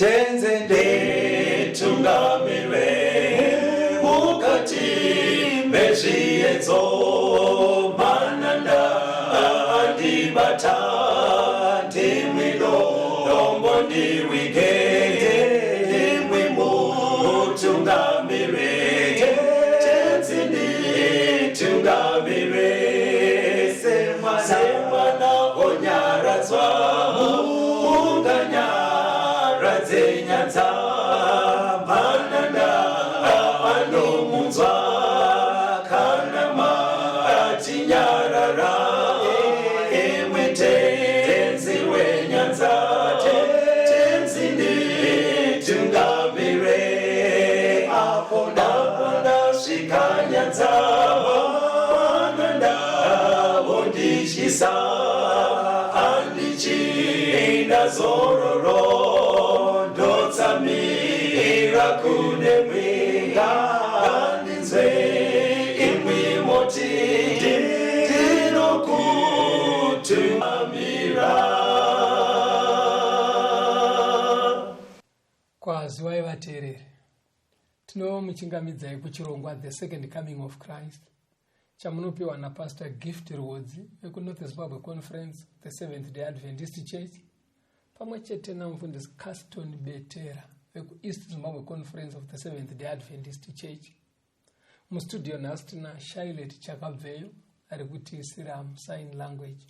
tenzende tungamire mukati mezviedzo mananda andibata ndimwino dombo ndiwike ndimwimo tungamire tenzende tungamire semwana onyaradzwa nyanza mananda anomunzwa kana matinyarara emwete tenzi wenyanza tenzindi tungamire apo ndasvika nyanza mananda vondishisa andichienda zororo mira kune mwinga andinzwe imwi moti ndinokutumamira. Kwazivai vateereri, tinomuchingamidzai kuchirongwa The Second Coming of Christ chamunopiwa naPastor Gift Rhodzi vekuNorth Zimbabwe Conference, the Seventh-day Adventist Church, pamwe chete namufundisi Caston Betera vekuEast Zimbabwe Conference of the Seventh-day Adventist Church. Mustudio nhasi tina Shailet Chakabveyo ari kutiisira sign language.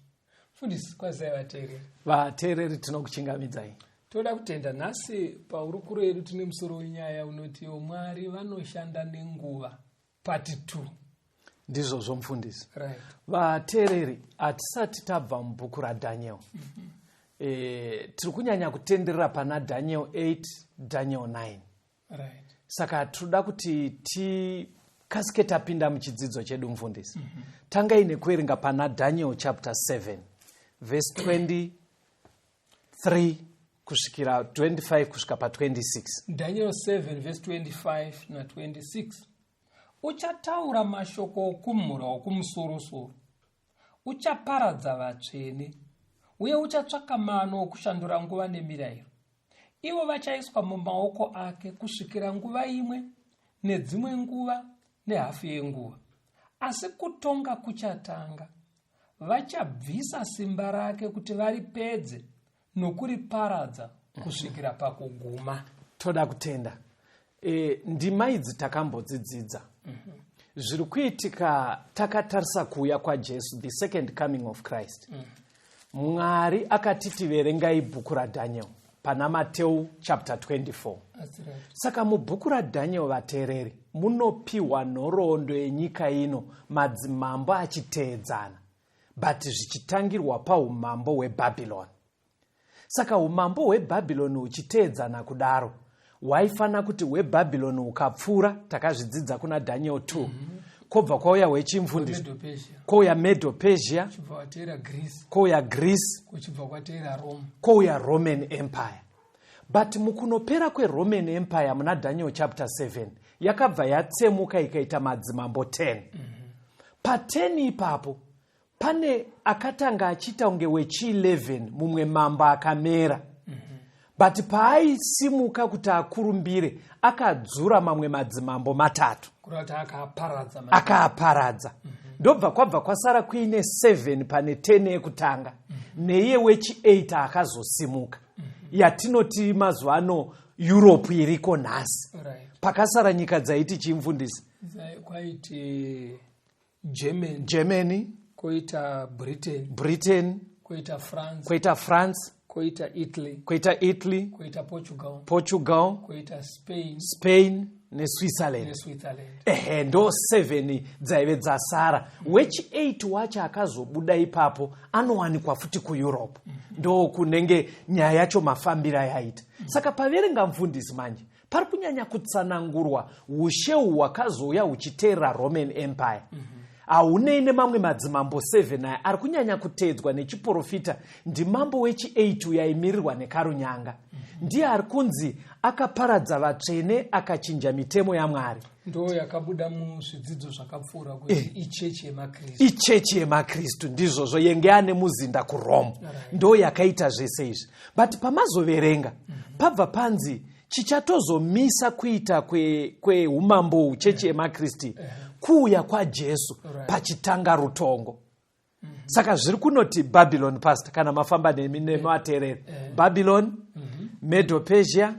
Fundisi, kwazivai vateereri. Vateereri tinokuchingamidzai. Toda kutenda nhasi paurukuru yedu tine musoro wenyaya unoti Mwari vanoshanda nenguva part 2. Ndizvo mufundisi. Right. Vateereri, hatisati tabva mubhuku raDaniel. Tiri kunyanya kutenderera pana Daniel 8, Daniel 9. Right. Saka tinoda kuti tikasike tapinda muchidzidzo chedu mufundisi. Tangai nekuerenga pana Daniel chapter 7 verse 23 kusvikira 25 kusvika pa 26. Daniel 7 verse 25 na 26. Uchataura mashoko okumhura okumusoro-soro, uchaparadza vatsvene, uye uchatsvaka mano okushandura nguva nemirayiro. Ivo vachaiswa mumaoko ake kusvikira nguva imwe, nedzimwe nguva, nehafu yenguva. Asi kutonga kuchatanga. Vachabvisa simba rake kuti varipedze nokuriparadza kusvikira pakuguma. Toda kutenda. Ndima idzi takambodzidzidza. Zviri kuitika takatarisa kuuya kwaJesu, the second coming of Christ. Mwari akatiti verengai bhuku raDaniel pana Mateo chapter 24. Saka mubhuku raDaniel vateereri munopiwa nhoroondo yenyika ino madzimambo achiteedzana, but zvichitangirwa paumambo hweBhabhironi. Saka umambo hweBhabhironi uchiteedzana kudaro, waifana kuti hweBhabhironi ukapfuura, takazvidzidza kuna Daniel 2. Kobva kwauya hwechimfundisi, kwauya Medo-Persia, kwauya Greece, kwauya Roman Empire. But mukunopera kweRoman Empire muna Daniel chapter 7 yakabva yatsemuka ikaita madzimambo 10. Pa 10 ipapo pane akatanga achita unge wechi11 mumwe mambo akamera. But paaisimuka kuti akurumbire akadzura mamwe madzimambo 3. Akaaparadza. Ndobva kwabva kwasara kuine 7 pane 10 ekutanga. Neiye wechi8 akazosimuka. Yatinoti mazuva ano Europe iriko nhasi. Pakasara nyika dzaiti chimfundisi. Kwaiti Germany, koita Britain, koita France, koita Italy, koita Portugal, koita Spain neSwitzerland. Ndo 7 dzaive dzasara. Wechi8 wacho akazobuda ipapo anowanikwa futi kuEurope. Ndo kunenge nyaya yacho mafambira yaita. Saka paverenga mfundisi manje pari kunyanya kutsanangurwa ushehu hwakazouya huchiteerera Roman Empire. Auneine mamwe madzimambo 7 aya ari kunyanya kuteedzwa nechiprofita ndimambo wechi8 yaimirirwa nekarunyanga. Ndiye ari kunzi akaparadza vatsvene akachinja mitemo yaMwari. Ndo yakabuda muzvidzidzo zvakapfuura kuti ichechi yemakristu ndizvozvo yenge ane muzinda kuRome. Ndo yakaita zvese izvi. But pamazoverenga pabva panzi chichatozomisa kuita kweumambo chechi yemakristu kuuya kwaJesu pachitanga rutongo. Saka zviri kunoti Babylon pastor kana mafamba nematerere. Babylon, Medo-Persia,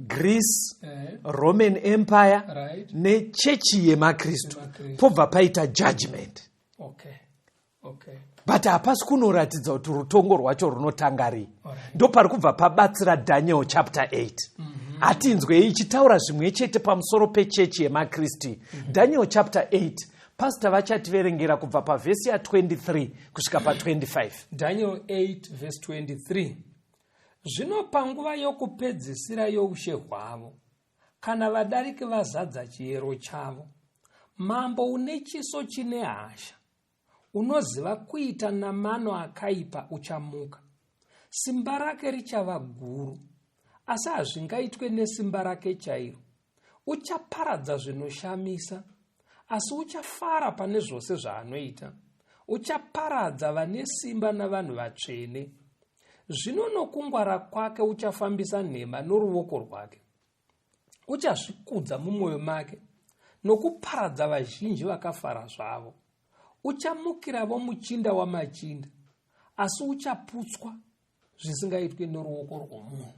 Greece, Roman Empire, nechechi yemakristu. Pobva paita judgment. But hapasi kunoratidza kuti rutongo rwacho runotanga rii. Ndo pari kubva pabatsira Daniel chapter 8. Hatinzwe ichitaura zvimwe chete pamusoro pechechi yemakristu. Daniel chapter 8. Pastor vachativerengera kubva pavhesi ya23 kusvika pa25. Daniel 8 verse 23. Zvino panguva yokupedzisira youshe hwavo, kana vadariki vazadza chiyero chavo, mambo une chiso chine hasha, unoziva kuita namano akaipa uchamuka. Simba rake richava guru, asi hazvingaitwe nesimba rake chairo. Uchaparadza zvinoshamisa, asi uchafara pane zvose zvaanoita. Uchaparadza vane simba navanhu vatsvene. Zvino nokungwara kwake uchafambisa nhema noruoko rwake. Uchazvikudza mumwoyo make nokuparadza vazhinji vakafara zvavo. Uchamukiravo muchinda wamachinda, asi uchaputswa zvisingaitwe noruoko rwomunhu.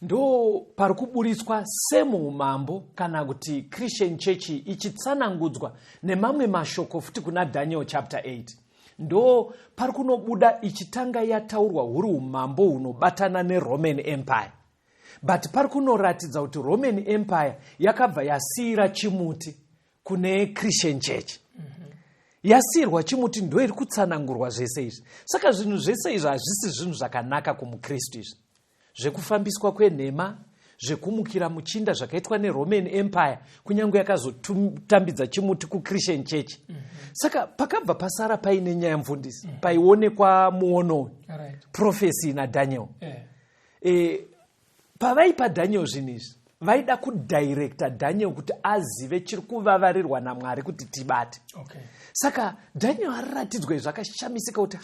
Ndo pari kuburitswa semuumambo kana kuti Christian Church ichitsanangudzwa nemamwe mashoko futi kuna Daniel chapter 8. Ndo pari kunobuda ichitanga yataurwa huri umambo hunobatana neRoman Empire. But pari kunoratidza kuti Roman Empire yakabva yasiyira chimuti kune Christian Church. Yasiyirwa chimuti ndo iri kutsanangurwa zvese izvi. Saka zvinhu zvese izvi hazvisi zvinhu zvakanaka kumukristu izvi. Zvekufambiswa kwenhema, zvekumukira muchinda zvakaitwa neRoman Empire, kunyange yakazotambidza chimuti kuChristian Church. Saka pakabva pasara paine nyaya mfundisi, paionekwa muono, prophecy naDaniel. Pavaipa Daniel zvinhu izvi, vaida kudirecta Daniel kuti azive chiri kuvavarirwa naMwari kuti tibate. Saka Daniel aratidzwa zvakashamisika kuti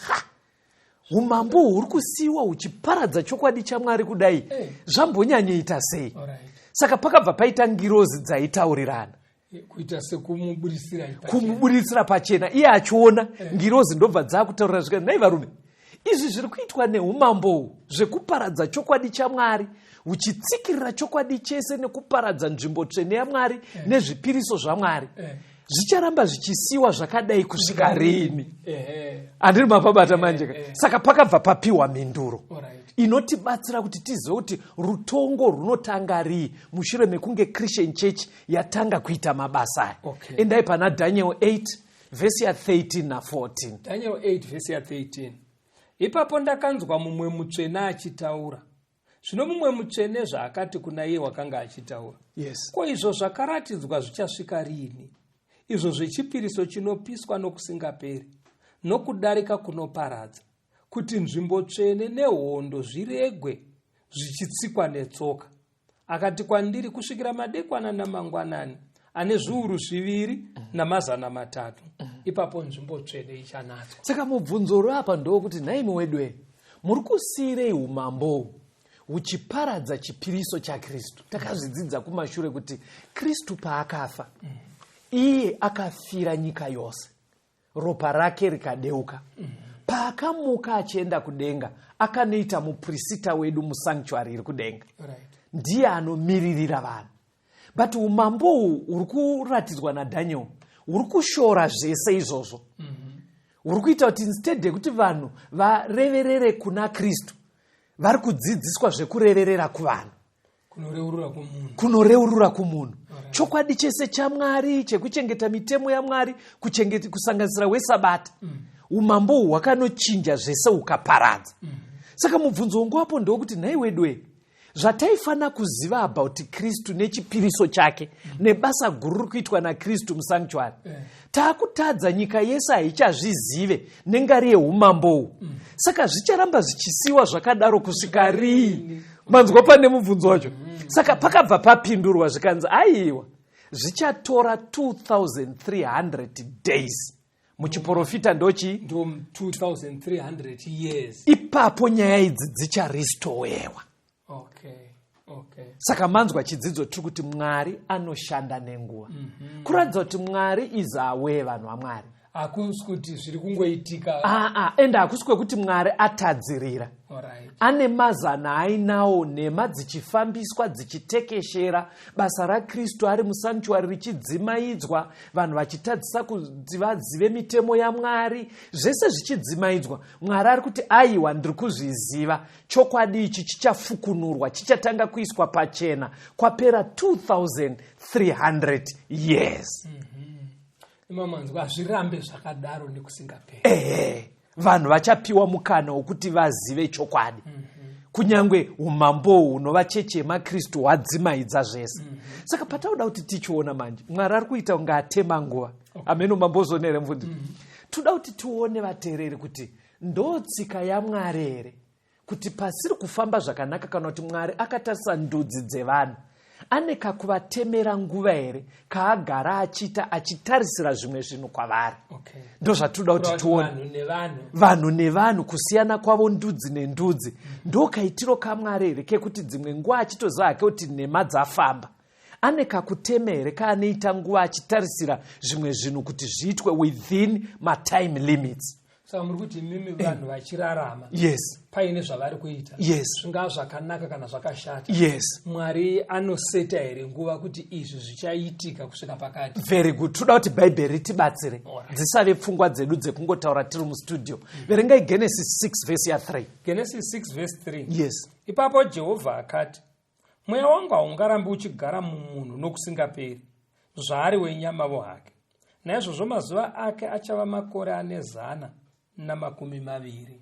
umambo huri kusiyiwa huchiparadza chokwadi chaMwari kudai, zvambonyanyoita sei? Saka pakabva paita ngirozi dzaitaurirana. Kuita sekumuburitsira pachena. Iye achiona ngirozi ndobva dzakutaurira zvikati, nhai varume, izvi zviri kuitwa neumambo zvekuparadza chokwadi chaMwari, huchitsikirira chokwadi chese nekuparadza nzvimbo tsvene yaMwari nezvipiriso zvaMwari. Zvicharamba zvichisiwa zvakadai kusvika rini? Handiri mapabata manje. Saka pakabva papiwa minduro inotibatsira kuti tizive kuti rutongo runotanga rii mushure mekunge Christian Church yatanga kuita mabasa aya. Endai pana Daniel 8 vhesi ya13 na14. Daniel 8 vhesi ya13. Ipapo ndakanzwa mumwe mutsvene achitaura. Zvino mumwe mutsvene zvaakati kuna iye wakanga achitaura. Ko izvo zvakaratidzwa zvichasvika rini? Izvo zvechipiriso chinopiswa nokusingaperi, nokudarika kunoparadza, kuti nzvimbo tsvene nehondo zviregwe zvichitsikwa netsoka. Akati kwandiri, kusvikira madekwana namangwanani ane zviuru 2 namazana 3, ipapo nzvimbo tsvene ichanatswa. Saka mubvunzo rapa ndokuti naimi wedwe, muri kusiyirei umambo huchiparadza chipiriso chaKristu? Takazvidzidza kumashure kuti Kristu paakafa, iye akafira nyika yose, ropa rake rikadeuka. Paakamuka achienda kudenga, akanoita muprista wedu musanctuary iri kudenga. Ndiye anomiririra vanhu. But umambo uri kuratidzwa naDaniel uri kushora zvese izvozvo. Uri kuita kuti instead yekuti vanhu vareverere kuna Kristu, vari kudzidziswa zvekureverera kuvanhu, kunoreurura kumunhu. Chokwadi chese chaMwari, chekuchengeta mitemo yaMwari, kusanganisira weSabata. Umambo hwakanochinja zvese ukaparadza. Saka mubvunzo wangu wapo ndokuti nhai wedwe, zvataifana kuziva about Kristu nechipiriso chake nebasa guru riri kuitwa naKristu musanctuary, taakutadza nyika yese haichazvizive nengari yeumambo. Saka zvicharamba zvichisiwa zvakadaro kusvika rii? Manzwa pane mubvunzo wacho. Saka pakabva papindurwa zvikanzi aiwa zvichatora 2300 days. Muchiprofita ndochi ndo 2300 years. Ipapo nyaya idzi dzicharestowewa. Saka manzwa chidzidzo tiri kuti Mwari anoshanda nenguva. Kuratidza kuti Mwari is aware vanhu vaMwari. Hakusi kuti zviri kungoitika. Ende hakusi kwekuti Mwari atadzirira. Ane mazana ainawo, nhema dzichifambiswa dzichitekeshera, basa raKristu ari musanctuary richidzimaidzwa, vanhu vachitadzisa kuti vazive mitemo yaMwari, zvese zvichidzimaidzwa. Mwari ari kuti aiwa, ndiri kuzviziva, chokwadi ichi chichafukunurwa, chichatanga kuiswa pachena kwapera 2300 years. Imamanzwa hazvirambe zvakadaro nekusingaperi. Vanhu vachapiwa mukana wokuti vazive chokwadi. Kunyange umambo hunova cheche yemaKristu hwadzimaidza zvese. Saka patauda kuti tichiona manje, Mwari ari kuita kunge atema nguva. Ameno mambozonere mvundi. Toda kuti tione vateereri kuti ndotsika yaMwari here, kuti pasiri kufamba zvakanaka kana kuti Mwari akatarisa ndudzi dzevanhu, ane kakuvatemera nguva here kaagara achitarisira zvimwe zvinhu kwavari. Ndo zvatoda kuti tione vanhu nevanhu, kusiyana kwavo ndudzi nendudzi. Ndo kaitiro kaMwari here kekuti dzimwe nguva achitoziva hake kuti nhema dzafamba, ane kakutemere kaanoita nguva achitarisira zvimwe zvinhu kuti zviitwe within matime limits. Saka muri kuti mimi vanhu vachirarama, paine zvavari kuita, zvingava zvakanaka kana zvakashata, Mwari anoseta here nguva kuti izvi zvichaitika kusvika pakati. Very good. Toda kuti Bhaibheri ritibatsire dzisave pfungwa dzedu dzekungotaura tiri mustudio. Verengai Genesis 6 verse ya 3. Genesis 6 verse 3. Ipapo Jehovha akati, mweya wangu haungarambi uchigara mumunhu nokusingaperi, zvaari wenyamavo hake. Naizvozvo mazuva ake achava makore ane 120.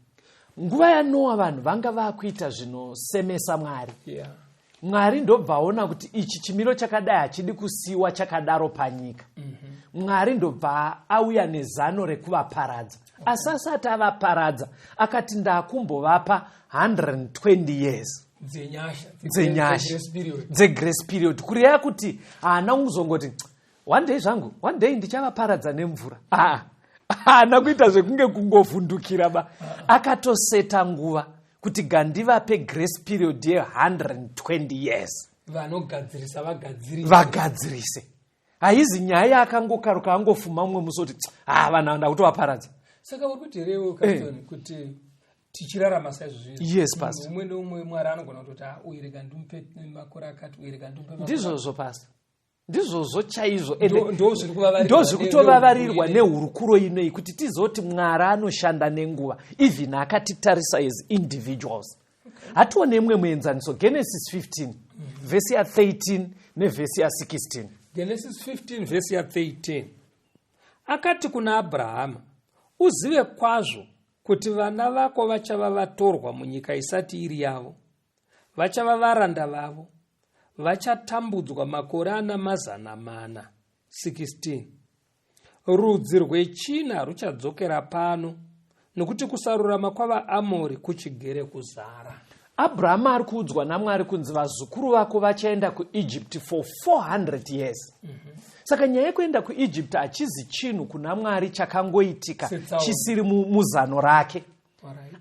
Nguva yaNoa vanhu vanga vakuita zvinosemesa Mwari. Mwari ndobva aona kuti ichi chimiro chakadai hachidi kusiyiwa chakadaro panyika. Mwari ndobva auya nezano rekuvaparadza. Asati avaparadza, akati ndakumbovapa 120 years. Dzenyasha. Grace period. Kureva kuti haana kuzongoti one day ndichavaparadza nemvura. Haana kuita zvekunge kungovhundukira ba. Akatoseta nguva kuti gandivape grace period ye 120 years. Vagadzirise. Haizi nyaya akangokaruka angofuma mumwe musoti vanhu anda kutovaparadza. Saka uri kuti rewo Kaston kuti tichirarama saizvozvo. Pastor. Umwe neumwe Mwari anogona kutoti uyirega ndimpe makore akati, uyirega ndimpe makore. Ndizvozvo Pastor. Ndizvozvo chaizvo. Ndozviri kutovavarirwa nehurukuro inei kuti tizoti Mwari anoshanda nenguva, even akatitarisa as individuals. Hatione imwe muenzaniso, Genesis 15 verse ya 13 nevhesi ya 16. Genesis 15 verse ya 13. Akati kuna Abrahama, uzive kwazvo kuti vana vako vachava vatorwa munyika isati iri yavo, vachava varanda vavo, vachatambudzwa makore ana 400. 16. Rudzi rwechina ruchadzokera pano, nokuti kusarurama kwavaAmori kuchigere kuzara. Abrahama ari kuudzwa naMwari kunzi vazukuru vako vachaenda kuEgypt for 400 years. Saka nyaya yekuenda kuEgypt hachizi chinhu kuna Mwari chakangoitika chisiri muzano rake.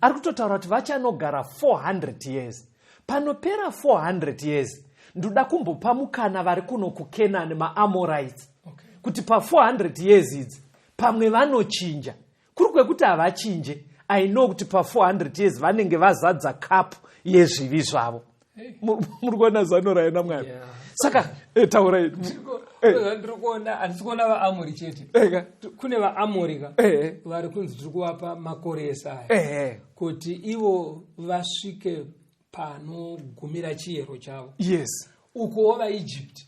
Ari kutotaura kuti vachanogara 400 years. Panopera 400 years, ndoda kumbopa mukana vari kuno kuKenani maAmorites, kuti pa 400 years idzi pamwe vanochinja. Kuri kwekuti havachinje, I know kuti pa 400 years vanenge vazadza kapu yezvivi zvavo. Muri kuona zano raina Mwari. Saka taurai. Ndiri kuona handisikuona vaAmori chete. Kune vaAmori vari kunzi tiri kuvapa makore esaya kuti ivo vasvike panogumira chiyero chavo. Uko vaEgypt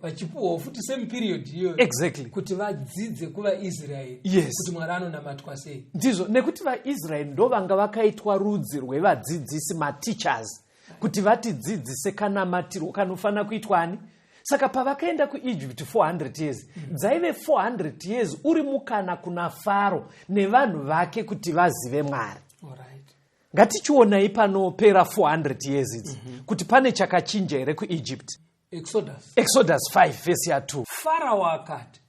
vachipuwawo futi same period iyoyo kuti vadzidze kuvaIsraeri kuti Mwari anonamatwa sei. Ndizvo, nekuti vaIsraeri ndo vanga vakaitwa rudzi rwevadzidzisi, mateachers, kuti vatidzidzise kanamatirwo kanofanira kuitwani. Saka pavakaenda kuEgypt 400 years, dzaive 400 years uri mukana kuna Faro nevanhu vake kuti vazive Mwari. Ngatichionai panopera 400 years idzi kuti pane chakachinja here kuEgypt. Exodus 5 verse ya 2. Farao akati,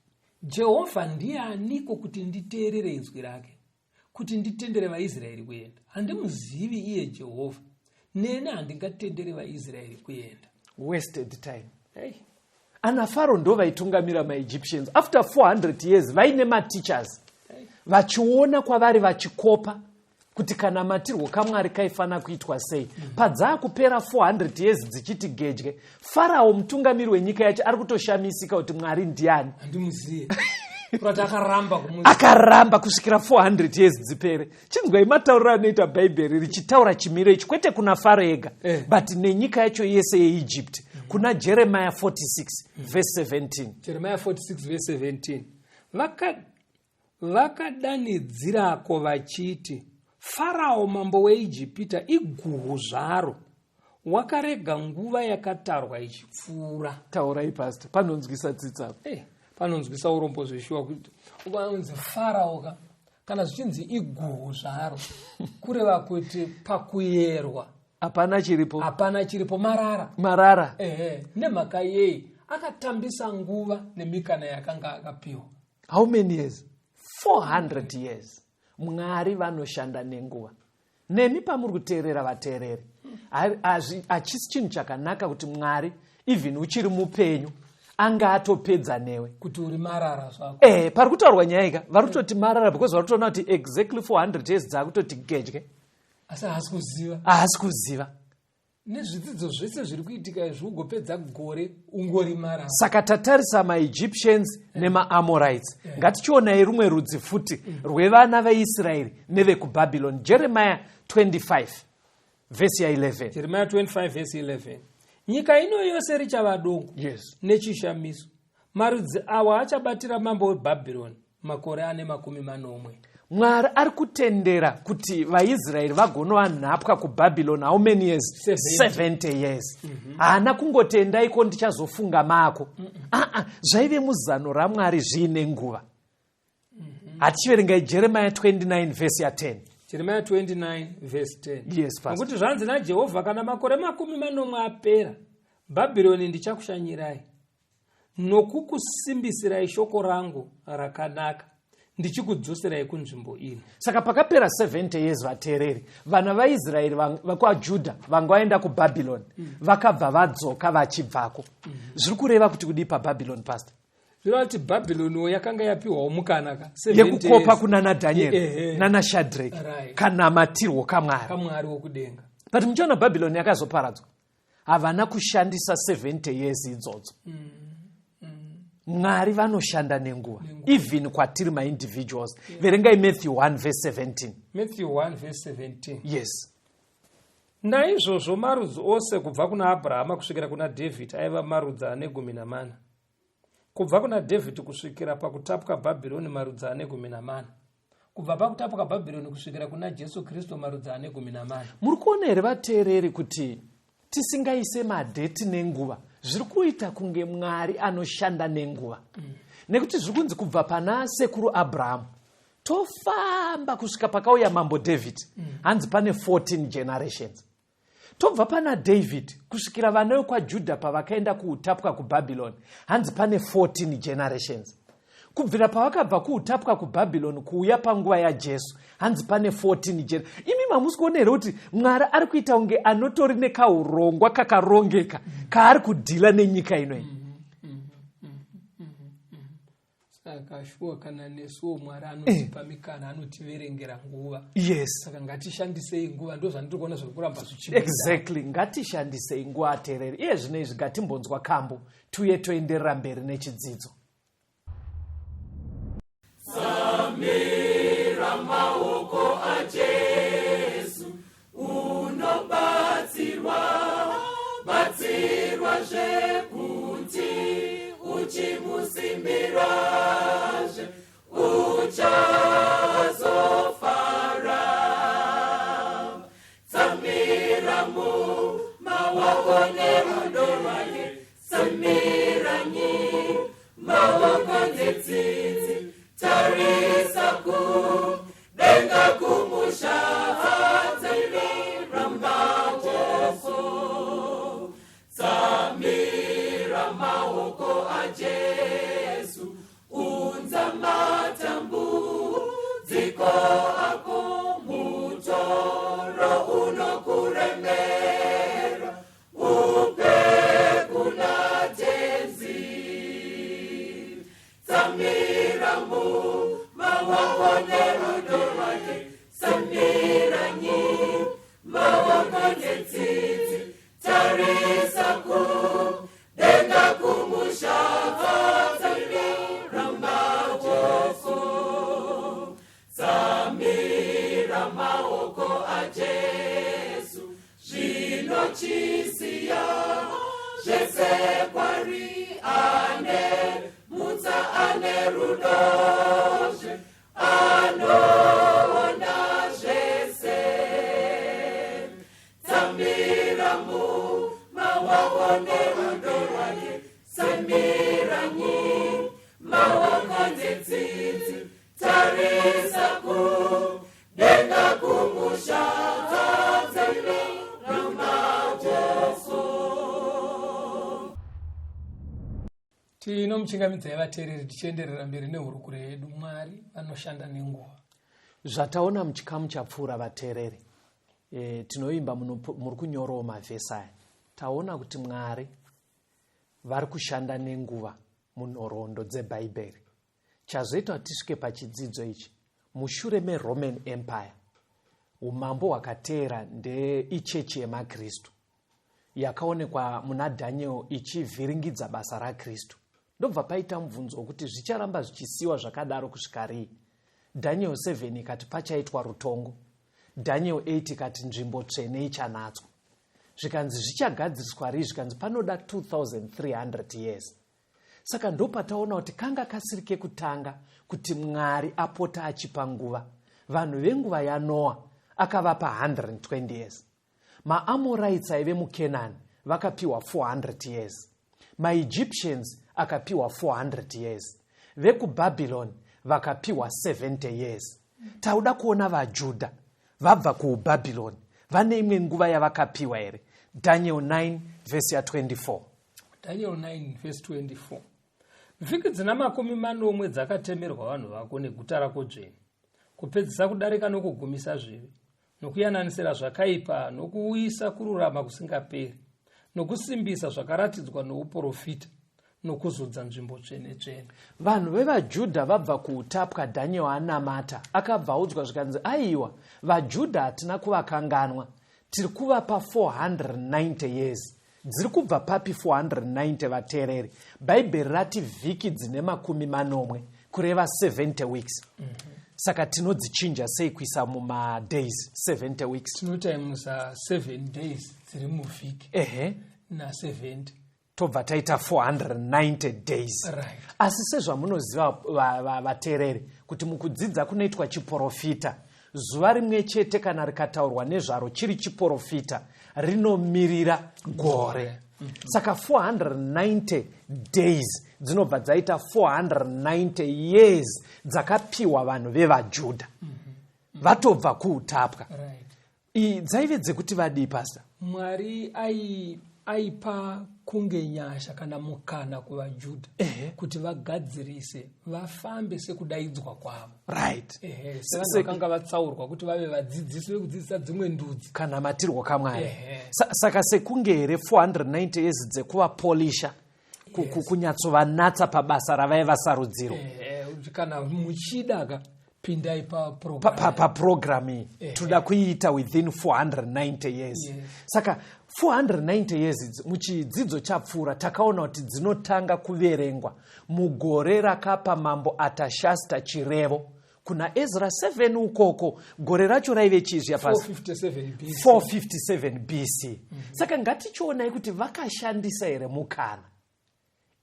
Jehovha ndianiko kuti nditeerere inzwi rake, kuti nditendere vaIsraeri kuenda? Handimuzivi iye Jehovha, nene handingatendere vaIsraeri kuenda. wasted time. Hey. Anafaro ndo vaitungamira maEgyptians. After 400 years, vaine mateachers. Vachiona kwavari vachikopa kuti kana matirwo kamwari kaifana kuitwa sei. Padza kupera 400 years dzichiti gedye, Farao mutungamiri wenyika yacho ari kutoshamisika kuti Mwari ndiani. Andimuziye. Akaramba kusvikira 400 years dzipere. Chinzwai matauriro anoita Bhaibheri richitaura chimiro ichi, kwete kuna Farao ega, but nenyika yacho yese yeEgypt. Kuna Jeremiah 46 verse 17. Jeremiah 46 verse 17. Vakadanidzirako vachiti, Farao mambo weIjipita iguhu zvaro, wakarega nguva yakatarwa ichipfuura. Taurai pastor, panonzwisa tsitsa. Panonzwisa urombo zveshuwa kuti ukanzi Farao kana zvichinzi iguhu zvaro, kureva kuti pakuyerwa hapana chiripo marara. Nemhaka yei akatambisa nguva nemikana yakanga akapiwa. How many years? 400 years. Mwari vanoshanda nenguva. Nemi pamuri kuteerera vateereri, hachisi chinhu chakanaka kuti Mwari even uchiri mupenyu anga atopedza newe kuti uri marara zvako. Pari kutaurwa nyaya ika vari kutoti marara because vari kutoona kuti exactly 400 years dzakutoti gedye, asi haasi kuziva nezvidzidzo zvese zviri kuitika izvi ugopedza gore ungori marara. Saka tatarisa maEgyptians nemaAmorites. Ngatichionai rumwe rudzi futi rwevana veIsraeri nevekubhabhironi. Jeremiah 25 verse 11. Jeremiah 25 verse 11. Nyika ino yose richava dongo nechishamiso. Marudzi awa achabatira mambo weBhabhironi makore ane 40. Mwari ari kutendera kuti vaIsraeri vagonova nhapwa kuBhabhironi. How many years? 70 years. Haana kungotendaiko ndichazofunga mako. Zvaive muzano raMwari zviine nguva. Hatichiverengai Jeremiah 29 verse 10. Jeremiah 29 verse 10. Yes, pastor. Nokuti zvanzi naJehovha, kana makore 40 apera, Bhabhironi ndichakushanyirai nokukusimbisirai shoko rangu rakanaka, ndichikudzoserai kunzvimbo ino. Saka pakapera 70 years vateereri, vana vaIsraeri vakwaJudha vangaenda kuBhabhironi vakabva vadzoka vachibvako. Zviri kureva kuti kudi paBhabhironi pastor? Zviro kuti Bhabhironi yakanga yapiwa mukanaka yekukopa kuna naDhanieri nana Shadrach kana matirwo kamwari wokudenga. But muchiona Bhabhironi yakazoparadzwa, havana kushandisa 70 years idzodzo. Mwari vanoshanda nenguva, even kwatiri individuals. Verengai Matthew 1 verse 17. Matthew 1 verse 17. Yes. Naizvozvo marudzi ose kubva kuna Abrahama kusvikira kuna David aiva marudzi ane 14. Kubva kuna David kusvikira pakutapwa Bhabhironi marudzi ane 14. Kubva pakutapwa Bhabhironi kusvikira kuna Jesu Kristu marudzi ane 14. Muri kuona here vateereri kuti tisingaise madheti nenguva zviri kuita kunge Mwari anoshanda nenguva. Nekuti zviri kunzi kubva pana sekuru Abrahamu tofamba kusvika pakauya mambo David, hanzi pane 14 generations. Tobva pana David kusvikira vana vekwaJudha pavakaenda kuutapwa kuBhabhironi, hanzi pane 14 generations. Kubvira pavakabva kuutapwa kuBhabhironi kuuya panguva yaJesu, hanzi pane 14 generations. Imi mamusi kuona here kuti Mwari ari kuita unge anotori nekaurongwa kakarongeka kaari kudhila nenyika inoyi. Saka shuwa kana nesuwo Mwari anotipa mikana, anotiverengera nguva. Yes. Saka ngatishandisei nguva, ndo zvandiri kuona zviri kuramba zvichibuda. Exactly. Ngatishandisei nguva ateereri. Iye zvinezvi ngatimbonzwa kambo tuye toenderera mberi nechidzidzo. Samira maoko aJesu unobatsirwa zvekuti uchimusimbira uchazofara. Samira maoko nerudo rwake, samira maoko netsitsi, tarisa kudenga kumushahadzira maoko. Samira maoko aJesu unza matambudziko ako, mutoro unokuremera achisiya zvese Mwari ane mutsa ane rudozve anoona zvese tsambira maoko nerudo rwake samiranyi maoko nzitsitsi tarisa kudenga kumusha tinomuchingamidza yevateereri tichienderera mberi nehurukuro yedu. Mwari anoshanda nenguva. Zvataona muchikamu chapfuura vateereri, tinoimba muri kunyorawo mavhesi aya, taona kuti Mwari vari kushanda nenguva munhoroondo dzebhaibheri. Chazoita kuti tisvike pachidzidzo ichi, mushure meRoman Empire, umambo hwakateera ndeichechi yemakristu yakaonekwa muna Daniel ichivhiringidza basa raKristu. Ndobva paita mubvunzo wokuti zvicharamba zvichisiwa zvakadaro kusvika rii? Daniel 7 ikati pachaitwa rutongo, Daniel 8 ikati nzvimbo tsvene ichanatwa. Zvikanzi zvichagadziriswa rii? Zvikanzi panoda 2300 years. Saka ndopataona kuti kanga kasiri kekutanga kuti Mwari apota achipa nguva. Vanhu venguva yaNoa akavapa 120 years. MaAmorites aive muKenani vakapiwa 400 years. MaEgyptians akapiwa 400 years. VekuBhabhironi vakapiwa 70 years. Tauda kuona vaJudha vabva kuBhabhironi vane imwe nguva yavakapiwa here? Daniel 9 verse 24. Daniel 9 verse 24. Vhiki dzina 40 dzakatemerwa vanhu vako neguta rako dzvene, kupedzisa kudarika nokugumisa zvivi, nokuyananisira zvakaipa, nokuuyisa kururama kusingaperi, nokusimbisa zvakaratidzwa nouprofita, nokuzodza nzvimbo tsvene-tsvene. Vanhu vevaJudha vabva kuutapwa Daniel anamata, akabvaudzwa zvikanzi, aiwa, vaJudha hatina kuvakanganwa, tiri kuvapa 490 years. Dziri kubva papi 490 vateereri? Bhaibheri rati vhiki dzine 40 kureva 70 weeks. Saka tinodzichinja sei kuisa mumadays 70 weeks? Tinotaimusa 7 days dziri muvhiki na 70 tobva taita 490 days. Right. Asi sezvamunoziva vateereri kuti mukudzidza kunoitwa chiprofita, zuva rimwe chete kana rikataurwa nezvaro chiri chiprofita rinomirira gore. Saka 490 days dzinobva dzaita 490 years dzakapiwa vanhu vevaJudha vatobva kuutapwa. Dzaive dzekuti vadii pasta? Mwari aipa kunge nyasha kana mukana kuvaJudha kuti vagadzirise vafambe sekudaidzwa kwavo. Right. Sevanhu vakanga vatsaurwa kuti vave vadzidzisi vekudzidzisa dzimwe ndudzi kana matirwo kaMwari. Saka sekunge here 490 years dzekuvapolisha, kunyatsovanatsa pabasa ravaiva sarudziro. Kana muchida pindai paprogram iyi toda kuiita within 490 years. Saka 490 years muchidzidzo chapfuura takaona kuti dzinotanga kuverengwa mugore rakapa mambo Atashasta chirevo kuna Ezra 7 ukoko. Gore racho raive chizvi pasi 457 BC. Saka ngatichionai kuti vakashandisa here mukana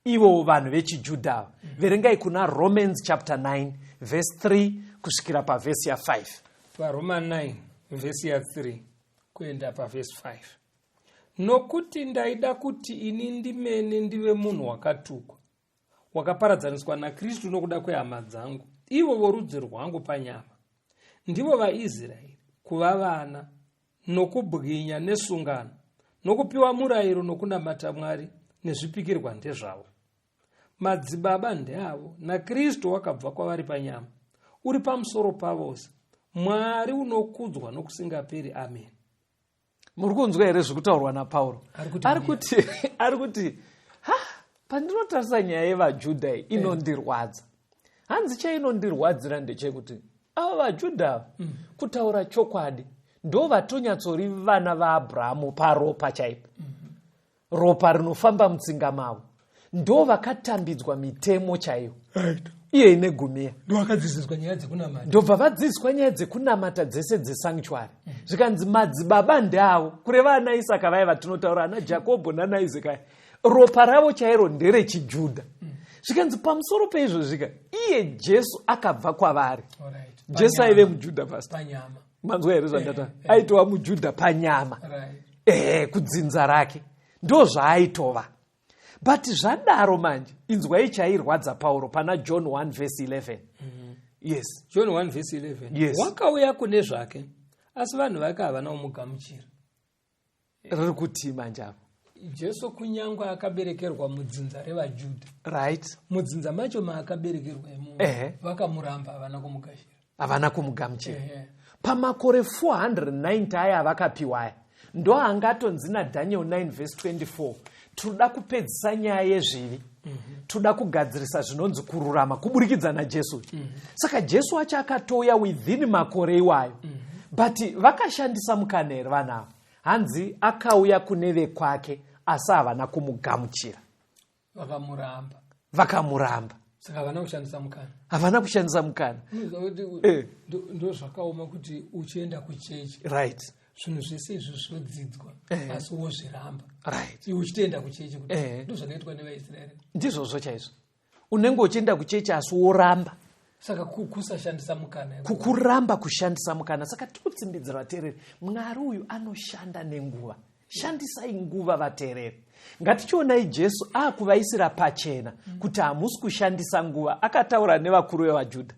ivo vanhu vechiJudha. Verengai kuna Romans chapter 9 verse 3 kusvikira pavhesi ya5. PaRoma 9 vhesi ya3 kuenda pavhesi 5. Nokuti ndaida kuti ini ndimene ndive munhu wakatukwa, wakaparadzaniswa naKristu nokuda kwehama dzangu, ivo vorudzi rwangu panyama, ndivo vaIsraeri, kuva vana, nokubwinya nesungano, nokupiwa murayiro nokunamata Mwari, nezvipikirwa ndezvavo. Madzibaba ndeavo, naKristu wakabva kwavari panyama, uri pamusoro pavose. Mwari unokudzwa nokusingaperi. Amen. Muri kunzwa here zvekutaurwa naPauro? Ari kuti pandinotarisa nyaya yevaJudha inondirwadza. Hanzi chainondirwadzira ndechekuti ava vaJudha kutaura chokwadi ndo vatonyatsori vana vaAbhurahamu paropa chaipo. Ropa rinofamba mutsinga mavo. Ndo vakatambidzwa mitemo chaiyo. iye ine gumiya ndovakadzidziswa nyaya dzekunamata ndobva vadzidziswa nyaya dzekunamata dzese dzesanctuary zvikanzi madzibaba ndavo kureva ana Isaka vaiva tinotaura ana Jakobho nana Isaka ropa ravo chairo nderechijudha zvikanzi pamusoro peizvo zvika iye Jesu akabva kwavari Jesu aive mujudha pastor manzwa here zvandata aitova mujudha panyama kudzinza rake ndo zvaaitova. But zvadaro manje inzwai chairwadza Pauro pana John 1 verse 11. Yes, John 1 verse 11. Yes. Wakauya kune zvake asi vanhu vake havana kumugamuchira. Riri kuti manje apo Jesu kunyangwa akaberekerwa mudzinza revaJudha. Right. Mudzinza macho maakaberekerwa imo vakamuramba havana kumugamuchira. Pamakore 490 aya vakapiwa aya ndo angatonzi naDaniel 9 verse 24 toda kupedzisa nyaya yezvivi toda kugadzirisa zvinonzi kururama kuburikidza naJesu. Saka Jesu acho akatoya within makore iwayo but vakashandisa mukana here vanavo hanzi akauya kune vekwake asi havana kumugamuchira vakamuramba saka havana kushandisa mukana. Ndo zvakaoma kuti uchienda kuchechi right zvinhu zvese izvi zvodzidzwa asi wozviramba right iwe uchitoenda kuchechi kuti ndo zvakaitwa nevaIsraeri ndizvozvo chaizvo unenge uchienda kuchechi asi woramba saka kusashandisa mukana kukuramba kushandisa mukana. Saka tikutsimbidzira vateereri Mwari uyu anoshanda nenguva. Shandisai nguva vateereri. Ngatichionai Jesu akuvaisira pachena kuti hamusi kushandisa nguva. Akataura nevakuru vevaJudha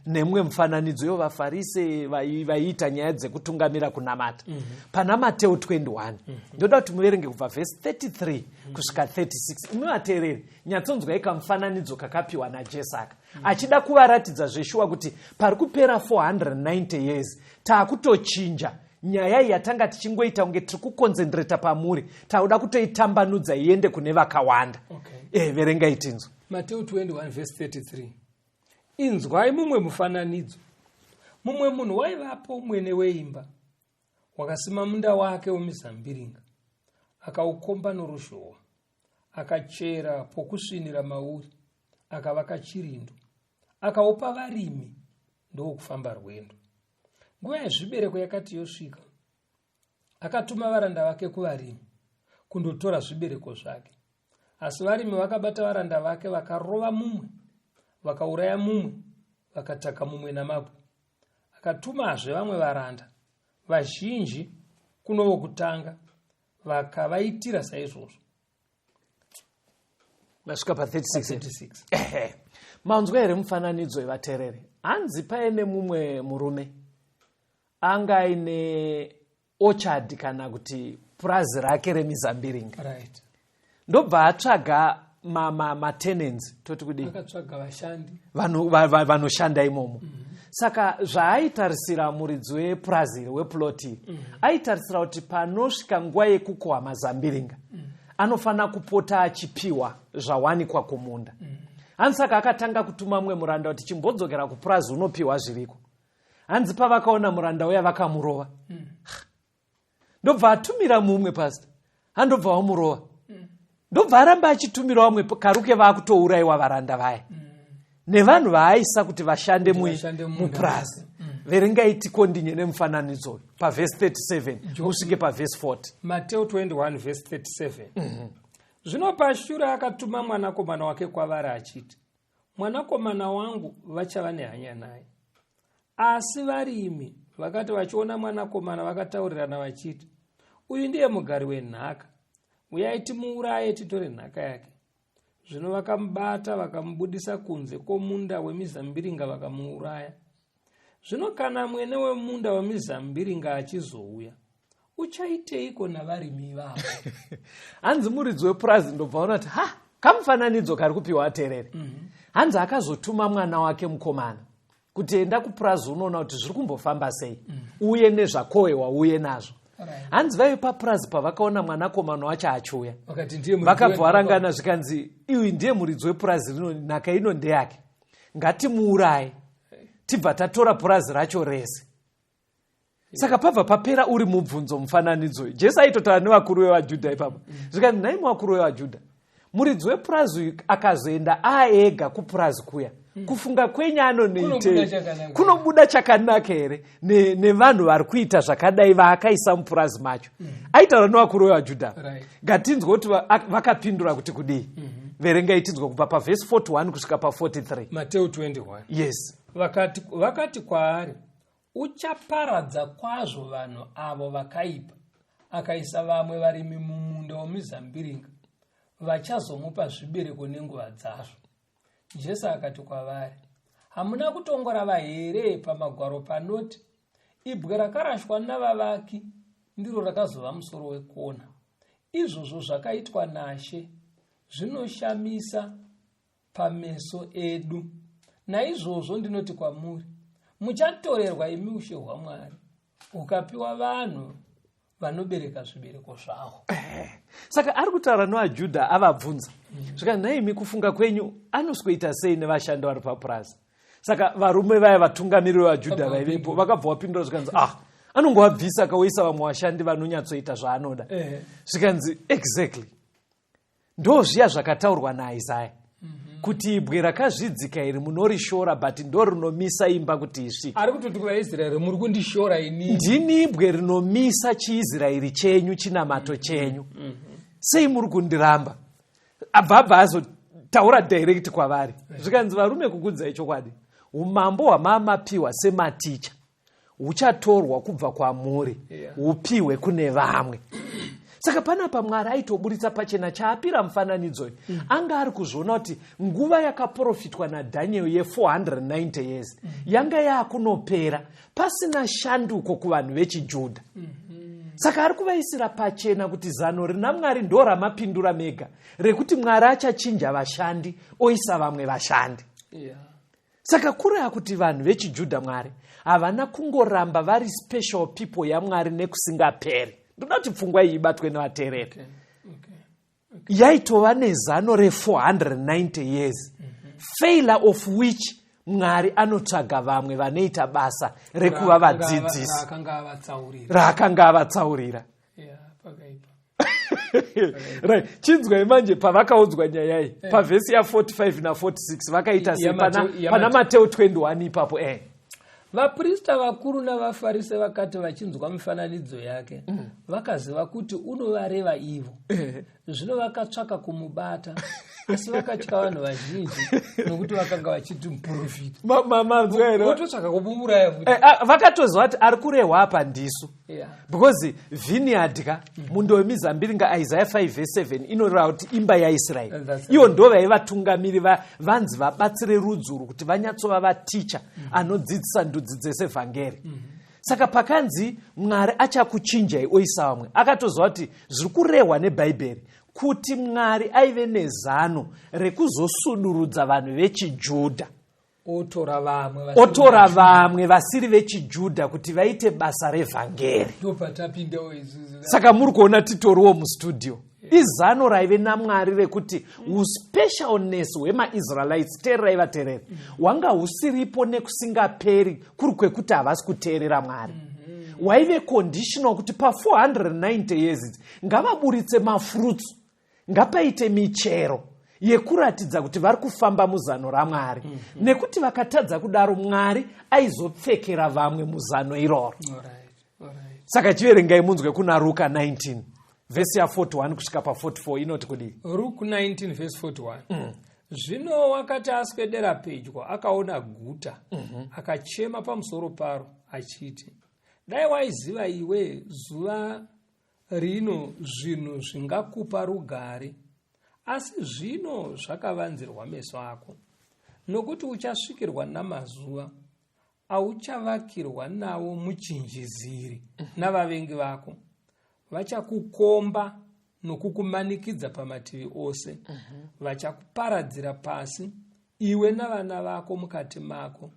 nemwe mufananidzo wevaFarise vaiita nyaya dzekutungamira kunamata pana Mateo 21. Ndoda kuti muverenge kubva verse 33 kusvika 36. Imi vateereri nyatsonzwai kamufananidzo kakapiwa naJesu aka achida kuvaratidza zveshuwa kuti pari kupera 490 years taakutochinja nyaya iyi yatanga tichingoita kunge tiri kukonzentreta pamuri tauda kutoitambanudza iende kune vakawanda. Verengai tinzwa Mateo 21 verse 33. Inzwai mumwe mufananidzo. Mumwe munhu waivapo mwene weimba wakasima munda wake wemizambiringa akaukomba noruzhowa akachera pokusvinira mauri akavaka chirindo akaupa varimi ndokufamba rwendo. Nguva yezvibereko yakati yosvika akatuma varanda vake kuvarimi kundotora zvibereko zvake. Asi varimi vakabata varanda vake vakarova mumwe vakauraya mumwe vakataka mumwe namabwe. Akatumazve vamwe varanda vazhinji kunovo kutanga vakavaitira saizvozvo. Masvika pa 36. Manzwa here mufananidzo wevateereri. Hanzi paine mumwe murume anga aine orchard kana kuti purazi rake remizambiringa. Right. Ndobva atsvaga matenants toti kudii akatsvaga vashandi vanoshanda imomo. Saka zvaaitarisira muridzi wepurazi weploti aitarisira kuti panosvika nguva yekukohwa mazambiringa anofana kupota achipiwa zvawanikwa kumunda. Hanzi saka akatanga kutuma mumwe muranda kuti chimbodzokera kupurazi unopiwa zviriko. Hanzi pavakaona muranda uya vakamurova. Ndobva atumira mumwe pastor handobva wamurova. Ndobva aramba achitumira vamwe karuke vakutourayiwa varanda vaya nevanhu vaaisa kuti vashande mupurazi. Verengai tikondinye nemufananidzo pavhesi 37 usvike pavhesi 40. Mateo 21 verse 37. Zvino pashure akatuma mwanakomana wake kwavari achiti, mwanakomana wangu vachava nehanya naye. Asi varimi vakati vachiona mwanakomana vakataurirana vachiti, uyu ndiye mugari wenhaka, uyai timuuraye titore nhaka yake. Zvino vakamubata vakamubudisa kunze kwomunda wemizambiringa vakamuuraya. Zvino kana mwene wemunda wemizambiringa achizouya, uchaiteiko navarimi vavo? Hanzi muridzi wepurazi ndobva ona kuti kamufananidzo kari kupiwa vateereri. Hanzi akazotuma mwana wake mukomana kuti enda kupurazi unoona kuti zviri kumbofamba sei uye nezvakohwewa uye nazvo. Hanzi vaive papurazi pavakaona mwanakomana wacho achiuya vakabva varangana zvikanzi iwi ndiye muridzi wepurazi rino, nhaka ino ndeyake, ngatimuuraye tibva tatora purazi racho rese. Saka pabva papera uri mubvunzo mufananidzo. Jesu aitotaura nevakuru vevaJudha ipapo zvikanzi nhaimwe vakuru vevaJudha muridzi wepurazi akazoenda aega kupurazi kuya kufunga kwenyu anonoitei, kunobuda chakanaka here nevanhu vari kuita zvakadai vaakaisa mupurazi macho. Aitaura nevakuru vevajudha, ngatinzwe kuti vakapindura kuti kudii. Verengai tinzwe kubva pavhesi 41 kusvika pa43. Mateo 21. Yes. Vakati kwaari, uchaparadza kwazvo vanhu avo vakaipa, akaisa vamwe varimi mumunda womizambiringa, vachazomupa zvibereko nenguva dzazvo. Jesu akati kwavari, hamuna kutongorava here pamagwaro panoti, ibwe rakarashwa navavaki ndiro rakazova musoro wekona. Izvozvo zvakaitwa naShe zvinoshamisa pameso edu. Naizvozvo ndinoti kwamuri, muchatorerwa imi ushe hwaMwari, ukapiwa vanhu vanobereka zvibereko zvavo. Saka ari kutaura nevajudha avabvunza, zvika naimi kufunga kwenyu anosweta sei nevashandi vari papurazi. Saka varume vaya vatungamiriri vajudha vaivepo vakabva vapindura zvikanzi anongovabvisa akauyisa vamwe vashandi vanonyatsoita zvaanoda. Zvikanzi exactly ndo zviya zvakataurwa naIsaya kuti ibwe rakazvidzika iri munorishora, but ndo rinomisa imba kuti isvike. Ari kutoti kuvaIsraeri, muri kundishora inini. Ndini ibwe rinomisa chiIsraeri chenyu, chinamato chenyu. Sei muri kundiramba? Abva azotaura direct kwavari. Zvikanzi varume, kukuudzai chokwadi, umambo hwamamapiwa sematicha huchatorwa kubva kwamuri hupiwe kune vamwe. Saka panapa Mwari aitoburitsa pachena chaapira mufananidzo. Anga ari kuzviona kuti nguva yakaprofitwa naDhaniel ye490 years yanga yakunopera pasina shanduko kuvanhu vechiJudha. Saka ari kuvaisira pachena kuti zano rina Mwari ndo ramapindura mega, rekuti Mwari achachinja vashandi oisa vamwe vashandi. Saka kureva kuti vanhu vechiJudha Mwari havana kungoramba vari special people yaMwari nekusingaperi. Ndoda kuti pfungwa iyi ibatwe nevateereri. Yaitova nezano re490 years, failure of which Mwari anotsvaga vamwe vanoita basa rekuva vadzidzisi raakanga avatsaurira. Right. Chinzwai manje pavakaudzwa nyaya iyi pavhesi ya45 na46 vakaita sei pana Mateo 21 ipapo. Vaprista vakuru navaFarisi vakati vachinzwa mifananidzo yake, vakaziva kuti unovareva ivo. Zvino vakatsvaka kumubata, asi vakatya vanhu vazhinji nokuti vakanga vachiti muprofita. Vototsvaka kumuuraya futi. Vakatoziva kuti ari kurehwa apa ndisu. Because vineyard ka mundo wemizambiringa Isaiah 5:7 inoreva kuti imba yaIsraeri. Ivo ndo vaivatungamiri vanzi vabatsire rudzuru kuti vanyatsova vaticha anodzidzisa ndudzi dzese vhangeri. Saka pakanzi Mwari achakuchinjai oisa vamwe, akatoziva kuti zviri kurehwa neBhaibheri kuti Mwari aive nezano rekuzosudurudza vanhu vechiJudha, otora vamwe vasiri vechiJudha kuti vaite basa revhangeri. Saka muri kuona titoriwo mustudio. Izano raive naMwari rekuti uspecialness hwemaIsraelites, teererai vateereri, hwanga husiripo nekusingaperi, kuri kwekuti havasi kuteerera Mwari. Waive conditional kuti pa490 years ngavaburitse mafruits, ngapaite michero yekuratidza kuti vari kufamba muzano raMwari. Nekuti vakatadza kudaro Mwari aizopfekera vamwe muzano iroro. Saka chiverengai munzwe kuna Luka 19 vhesi ya41 kusvika pa44 inoti kudii? Luke 19 vhesi 41. Zvino wakati aswedera pedyo akaona guta, akachema pamusoro paro achiti, dai waiziva iwe zuva rino zvinhu zvingakupa rugare, asi zvino zvakavanzirwa meso ako, nokuti uchasvikirwa namazuva auchavakirwa nawo muchinjiziri navavengi vako. Vachakukomba nokukumanikidza pamativi ose. Vachakuparadzira pasi, iwe navana vako mukati mako.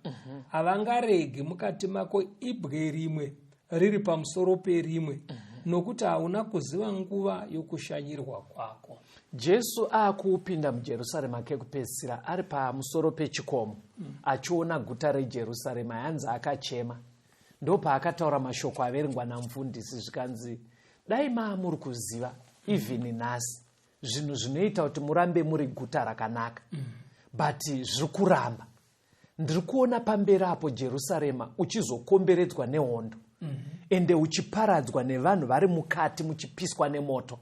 Havangaregi mukati mako ibwe rimwe riri pamusoro perimwe, nokuti hauna kuziva nguva yokushanyirwa kwako. Jesu akupinda muJerusarema kekupedzisira ari pamusoro pechikomo, achiona guta reJerusarema yanzi akachema. Ndo paakataura mashoko averengwa namufundisi zvikanzi, dai muri kuziva even nhasi zvinhu zvinoita kuti murambe muri guta rakanaka, but zviri kuramba ndiri kuona pamberi apo Jerusarema uchizokomberedzwa nehondo ende uchiparadzwa nevanhu vari mukati muchipiswa nemoto.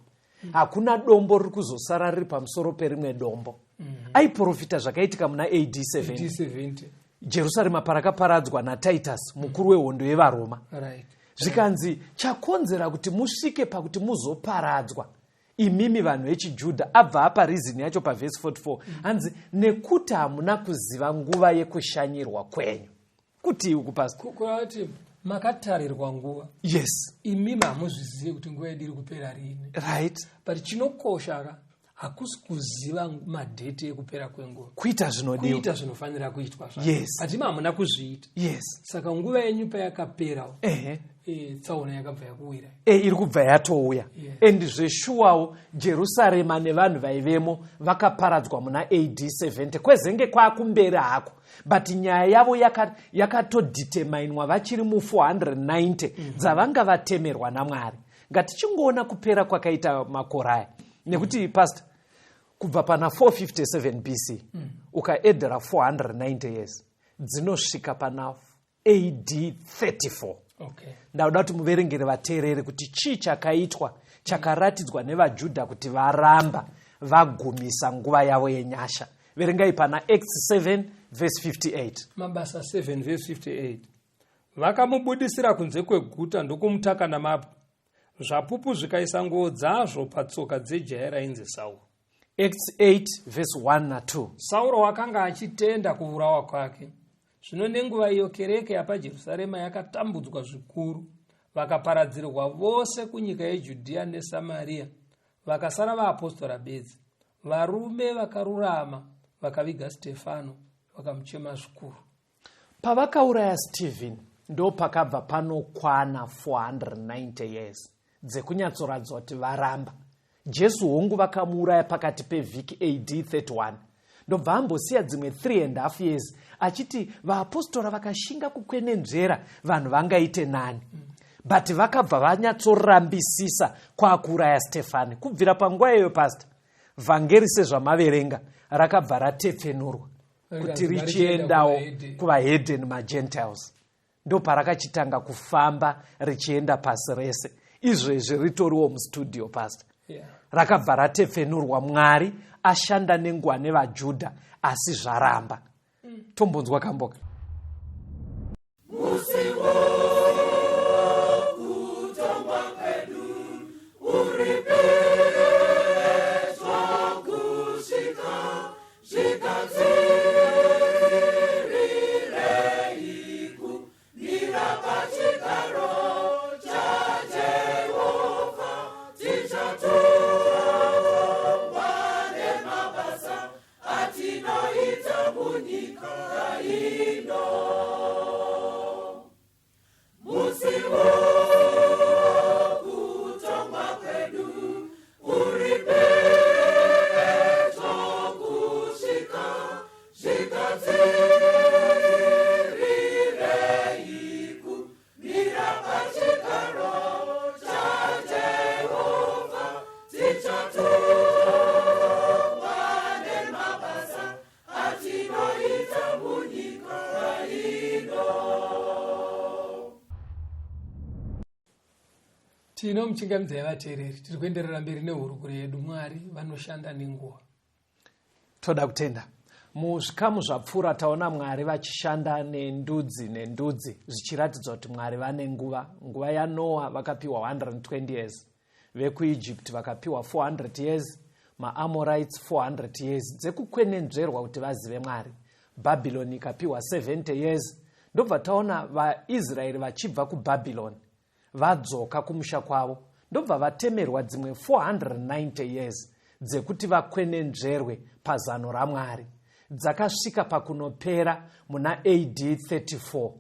Hakuna dombo riri kuzosara riri pamusoro perimwe dombo. Aiprofita zvakaitika muna AD 70. Jerusarema parakaparadzwa naTitus, mukuru wehondo yevaRoma. Zvikanzi chakonzera kuti musvike pakuti muzoparadzwa imimi vanhu vechijudha, abva apa reason yacho pavhesi 44 hanzi nekuti hamuna kuziva nguva yekushanyirwa kwenyu. Kuti uku pastor kuti makatarirwa nguva. Yes. Imimi hamuzvizivi kuti nguva yedu iri kupera rini. Right. But chinokosha hakusi kuziva madhete ekupera kwenguva. Kuita zvinodiwa. Kuita zvinofanira kuitwa zvacho. Yes. Hatima hamuna kuzviita. Yes. Saka nguva yenyu payakapera tsaona yakabva yakuwira. Iri kubva yatouya. And zveshuwawo Jerusarema nevanhu vaivemo vakaparadzwa muna AD 70 kwezenge kwakumberi hako. But nyaya yavo yakatodeterminwa vachiri mu 490 dzavanga vatemerwa naMwari. Ngatichingoona kupera kwakaita makore aya. Nekuti pastor kubva pana 457 BC ukaedhera 490 years dzinosvika pana AD 34. Okay. Ndauda kuti muverengere vateereri kuti chii chakaitwa chakaratidzwa nevaJudha kuti varamba vagumisa nguva yavo yenyasha. Verengai pana Acts 7 verse 58. Mabasa 7 verse 58. Vakamubudisira kunze kweguta ndokumutaka namabwe. Zvapupu zvikaisa nguo dzazvo patsoka dzejaya rainzi Sauro. Acts 8 verse 1 na 2. Sauro wakanga achitenda kuurawa kwake. Zvino nenguva iyo kereke yapaJerusarema yakatambudzwa zvikuru. Vakaparadzirwa vose kunyika yeJudhea neSamaria. Vakasara vaapostora bedzi. Varume vakarurama vakaviga Stefano vakamuchema zvikuru. Pavakauraya Stephen ndo pakabva panokwana 490 years dzekunyatsoradzwa kuti varamba. Jesu hongu vakamuuraya pakati pevhiki AD 31. Ndobva ambosiya dzimwe 3.5 years achiti vaapostora vakashinga kukwenenzvera vanhu vangaite nani. But vakabva vanyatsorambisisa kwakuuraya Stefani. Kubvira panguva iyoyo pastor, vhangeri sezvamaverenga rakabva ratepfenurwa kuti richiendawo kuvahedheni maGentiles. Ndo parakachitanga kufamba richienda pasi rese. Izvezvi ritoriwo mustudio pastor. Rakabva ratepfenurwa. Mwari ashanda nenguva nevaJudha asi zvaramba. Tombonzwa kamboka. Tino muchingamidza yavateereri tiri kuenderera mberi nehurukuro yedu. Mwari vanoshanda nenguva. Toda kutenda muzvikamu zvapfuura taona Mwari vachishanda nendudzi zvichiratidza kuti Mwari vane nguva. Nguva yaNoa vakapiwa 120 years, vekuEgypt vakapiwa 400 years, maAmorites 400 years dzekukwenenzverwa kuti vazive Mwari. Babylon ikapiwa 70 years. Ndobva taona vaIsraeri vachibva kuBhabhironi vadzoka kumusha kwavo. Ndobva vatemerwa dzimwe 490 years dzekuti vakwenenzverwe pazano raMwari. Dzakasvika pakunopera muna AD 34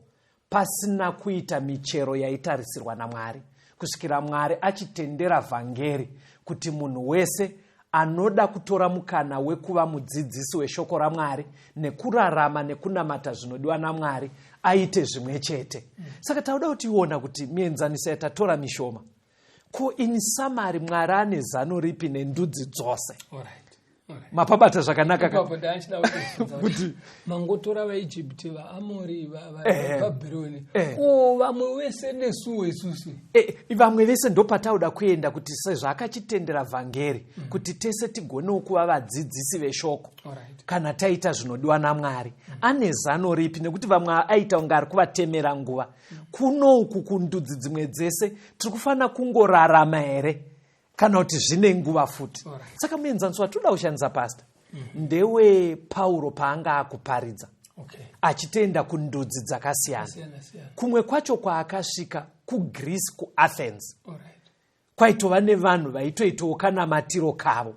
pasina kuita michero yaitarisirwa naMwari, kusvikira Mwari achitendera vhangeri kuti munhu wese anoda kutora mukana wekuva mudzidzisi weshoko raMwari nekurarama nekunamata zvinodiwa naMwari aite zvimwe chete. Saka tauda kutiona kuti mienzaniso yatatora mishoma. Ko in summary Mwari ane zano ripi nendudzi dzose? mapabata zvakanaka kuti mangotora vaIjipti vaAmori vaBhabhironi vamwe vese nesuwo isusu vamwe vese ndopatauda kuenda kuti sezvo akachitendera vhangeri kuti tese tigonewo kuva vadzidzisi veshoko kana taita zvinodiwa naMwari. Ane zano ripi? Nekuti vamwe aita unga ari kuvatemera nguva. Kunouku kundudzi dzimwe dzese tiri kufanira kungorarama here kana kuti zvine nguva futi? Saka muenzaniso watoda kushandisa pastor ndewe Pauro paanga akuparidza achitenda kundudzi dzakasiyana. Kumwe kwacho kwaakasvika kuGreece, kuAthens, kwaitova nevanhu vaitoitawo kanamatiro kavo.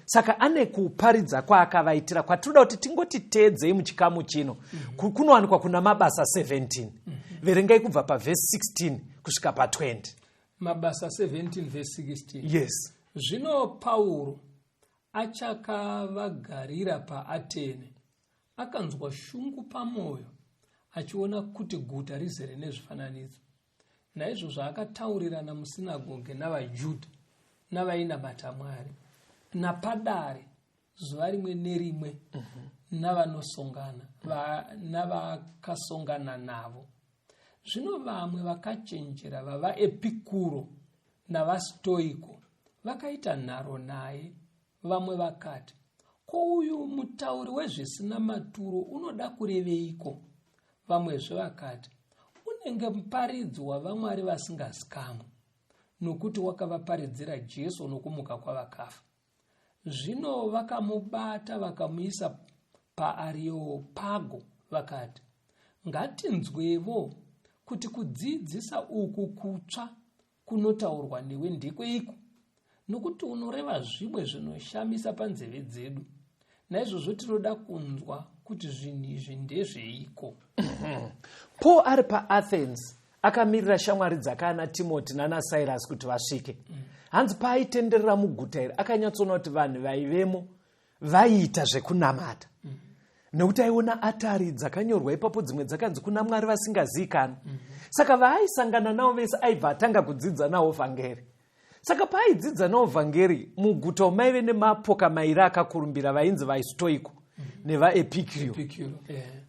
Saka ane kuparidza kwaakavaitira kwatinoda kuti tingoti teedzei muchikamu chino. Kunowanikwa kuna mabasa 17. Verengai kubva pavhesi 16 kusvika pa20. Mabasa 17 verse 16. Yes. Zvino Pauro achakavagarira paAtene akanzwa shungu pamwoyo achiona kuti guta rizere nezvifananidzo. Naizvozvo akataurirana musinagoge navaJudha navainamata Mwari napadare zuva rimwe nerimwe navanosongana navakasongana navo. Zvino vamwe vakachenjera vavaEpikuro navaStoiko vakaita nharo naye. Vamwe vakati, ko uyu mutauri wezvisina maturo unoda kureveiko? Vamwezve vakati, unenge muparidzi wavamwari vasingazikamwe, nokuti wakavaparidzira Jesu nokumuka kwavakafa. Zvino vakamubata vakamuisa paAreopago vakati, ngatinzwevo kuti kudzidzisa uku kutsva kunotaurwa newe ndekweiko? Nokuti unoreva zvimwe zvinoshamisa panzeve dzedu. Naizvozvo tinoda kunzwa kuti zvinhu izvi ndezveiko. Paul ari paAthens akamirira shamwari dzakana Timoti nanaSirasi kuti vasvike. Hanzi paaitenderera muguta iri akanyatsoona kuti vanhu vaivemo vaiita zvekunamata. Nekuti aiona atari dzakanyorwa ipapo dzimwe dzakanzi kuna Mwari vasingazikanwa. Saka vaaisangana navo vese aibva atanga kudzidza navo vhangeri. Saka paaidzidza navo vhangeri muguta umaive nemapoka mairi akakurumbira vainzi vaStoiko nevaEpikuro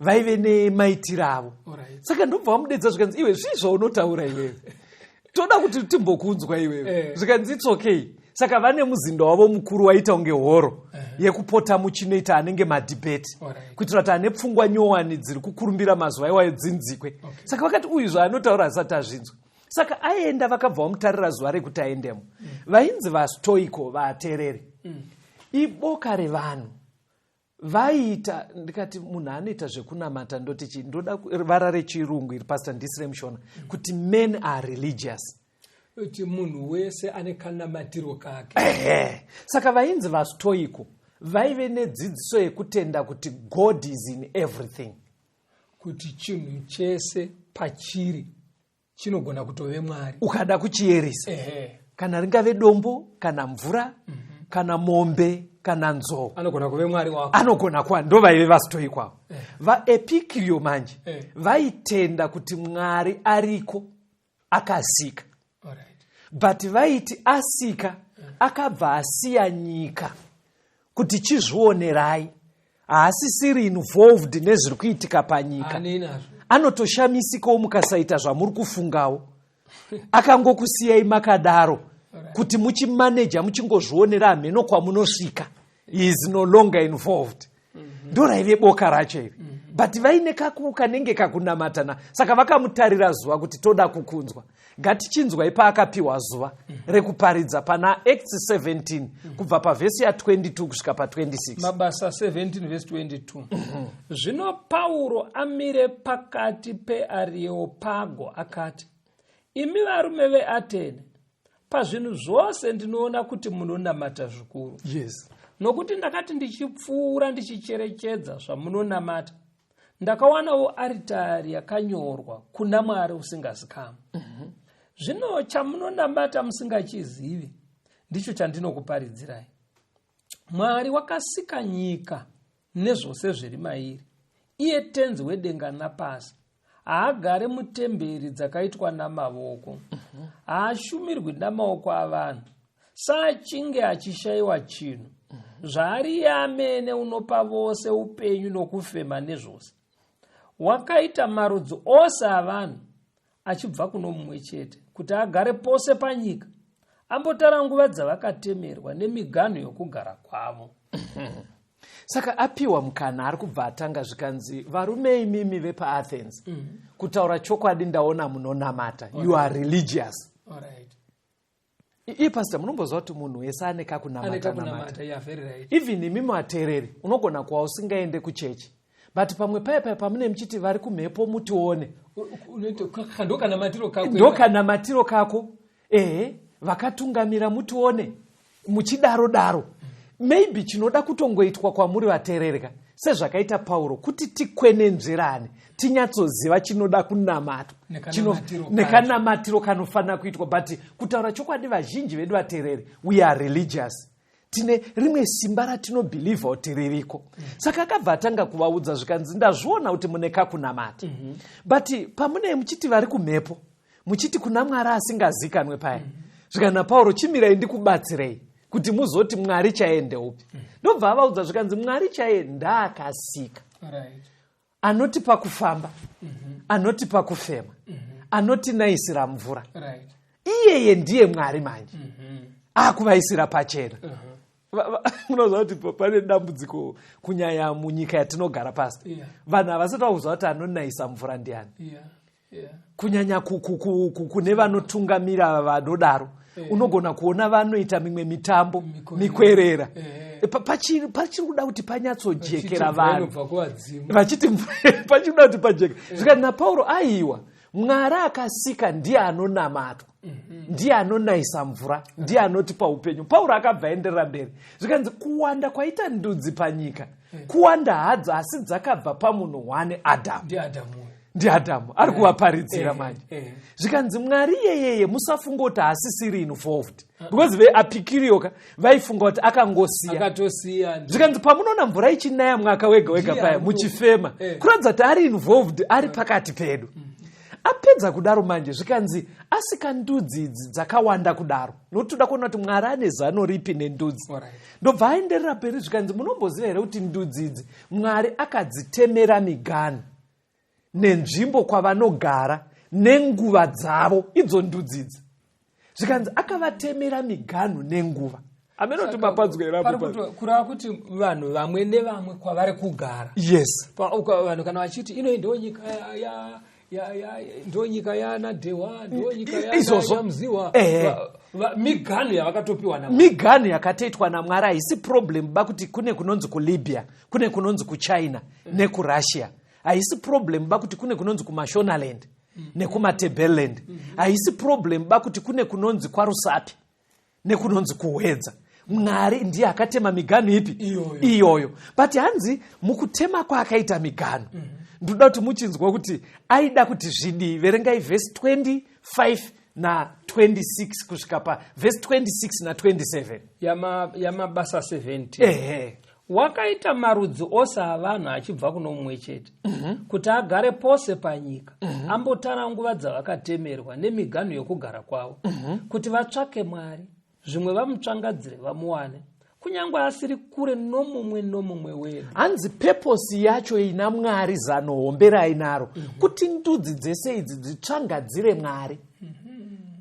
vaive nemaitiro avo. Saka ndobva vamudedza zvikanzi iwe zvizvo unotaura iwewe, toda kuti timbokunzwa iwewe. Zvikanzi it's okay. Saka vane muzinda wavo mukuru waita unge horo yekupota muchinoita anenge madhibheti kuitira kuti ane pfungwa nyowani dziri kukurumbira mazuva iwayo dzinzikwe. Saka vakati uyu zvaanotaura asati azvinzwa. Saka aenda vakabva vamutarira zuva rekuti aendemo. Vainzi vaStoiko vaatereri iboka revanhu vaita, ndikati munhu anoita zvekunamata ndoti chii, ndoda vara rechirungu iri pastor ndisire mushona kuti men are religious. Kuti munhu wese ane kanamatiro kake. Saka vainzi vaStoiko vaive nedzidziso yekutenda kuti God is in everything, kuti chinhu chese pachiri chinogona kutove Mwari ukada kuchiyerisa. Kana ringave dombo kana mvura kana mombe kana nzou anogona kuve Mwari wako, anogona kuva. Ndo vaive vaStoiko avo. VaEpikuro manje vaitenda kuti Mwari ariko akasika. But vaiti asika akabva asiya nyika kuti chizvionerai, haasisiri involved nezviri kuitika panyika. Anotoshamisikawo mukasaita zvamuri kufungawo. Akangokusiyai makadaro kuti muchimaneja muchingozvionera hameno kwamunosvika. He is no longer involved. Ndo raive boka racho iri. But vaine kanenge kakunamatana. Saka vakamutarira zuva kuti toda kukunzwa. Ngatichinzwa paakapiwa zuva rekuparidza pana Acts 17 kubva pavhesi ya22 kusvika pa26. Mabasa 17 verse 22. Zvino Pauro amire pakati peAreopago akati, imi varume veAtene, pazvinhu zvose ndinoona kuti munonamata zvikuru. Yes. Nokuti ndakati ndichipfuura ndichicherechedza zvamunonamata, ndakawanawo aritari yakanyorwa kuna Mwari usingazikamwe. Zvino chamunonamata musingachizivi ndicho chandinokuparidzirai. Mwari wakasika nyika nezvose zviri mairi, iye tenzi wedenga napasi. Haagare mutemberi dzakaitwa namavoko, haashumirwi namaoko avanhu, saachinge achishayiwa chinhu, zvaari yamene unopa vose upenyu nokufema nezvose. Wakaita marudzi ose avanhu achibva kuno mumwe chete kuti agare pose panyika, ambotara nguva dzavakatemerwa nemiganhu yokugara kwavo. Saka apiwa mukana ari kubva atanga zvikanzi varume imimi vepaAthens kutaura chokwadi ndaona munonamata. You are religious. Iye pastor munomboziva kuti munhu wese ane kakunamata. Even imimi vateereri unogona kuva usingaende kuchechi, but pamwe paya pamune muchiti vari kumhepo mutione ndokanamatiro kako vakatungamira mutione muchidaro. Maybe chinoda kutongoitwa kwamuri vateerereka sezvakaita Pauro kuti tikwenenzverane tinyatsoziva chinoda kunamatwa nekanamatiro kanofanira kuitwa. But kutaura chokwadi vazhinji vedu vateereri we are religious, tine rimwe simba ratinobhilivha kuti ririko. Saka akabva atanga kuvaudza zvikanzi ndazviona kuti mune kakunamata. But pamune muchiti vari kumhepo muchiti kuna Mwari asingazikanwe paya zvikana Pauro chimirai ndikubatsirei kuti muzoti Mwari chaende upi. Ndobva avaudza zvikanzi Mwari chaye ndaakasika, anotipa kufamba, anotipa kufema, anotinaisira mvura. Iyeye ndiye Mwari manje akuvaisira pachena. Munoziva kuti pane dambudziko kunyanya munyika yatinogara pasi. Vanhu havasati vakuziva kuti anonaisa mvura ndiani. Kunyanya kune vanotungamira vanodaro unogona kuona vanoita mimwe mitambo mikwerera pachiri kuda kuti panyatsojekera vanhu vachiti pachikuda kuti pajeka. Zvika naPauro aiwa Mwari akasika ndiye anonamatwa, ndiye anonaisa mvura, ndiye anotipa upenyu. Pauro akabva enderera mberi zvikanzi kuwanda kwaita ndudzi panyika kuwanda hadzo asi dzakabva pamunhu wane Adamu. Ndiadamu ari kuvaparidzira manje zvikanzi Mwari yeyeye musafunga kuti haasisiri involved because veapikirioka vaifunga kuti akangosiya. Zvikanzi pamunoona mvura ichinaya mwaka wega paya muchifema kuratidza kuti ari involved, ari pakati pedu. Apedza kudaro manje zvikanzi asika ndudzi idzi dzakawanda kudaro nokuti toda kuona kuti Mwari ane zano ripi nendudzi. Ndobva aenderera mberi zvikanzi munomboziva here kuti ndudzi idzi Mwari akadzitemera miganhu nenzvimbo kwavanogara nenguva dzavo, idzo ndudzi idzi. Zvikanzi akavatemera miganhu nenguva. Amenoti mapadzwa irapo kurava kuti vanhu vamwe nevamwe kwavari kugara. Yes. Vanhu kana vachiti ino ndo nyika ndo nyika yana Dewa, ndo nyika yana Mziwa. Miganhu yavakatopiwa na miganhu yakatoitwa naMwari haisi problem bakuti kune kunonzi kuLibya, kune kunonzi kuChina nekuRussia. Haisi problem bakuti kune kunonzi kuMashonaland nekumaTebeleland. Haisi problem bakuti kune kunonzi kwaRusapi nekunonzi kuHwedza. Mwari ndiye akatema miganhu ipi iyoyo. But hanzi mukutema kwaakaita miganhu ndoda kuti muchinzwa kuti aida kuti zvidii. Verengai verse 25 na 26 kusvika pa verse 26 na 27 yamabasa 70. Wakaita marudzi ose avanhu achibva kuno mumwe chete kuti agare pose panyika, ambotara nguva dzavakatemerwa nemiganhu yokugara kwavo kuti vatsvake Mwari, zvimwe vamutsvangadzire vamuwane, kunyange asiri kure nomumwe wedu. Hanzi peposi yacho ina Mwari zano hombe rainaro kuti ndudzi dzese idzi dzitsvangadzire Mwari.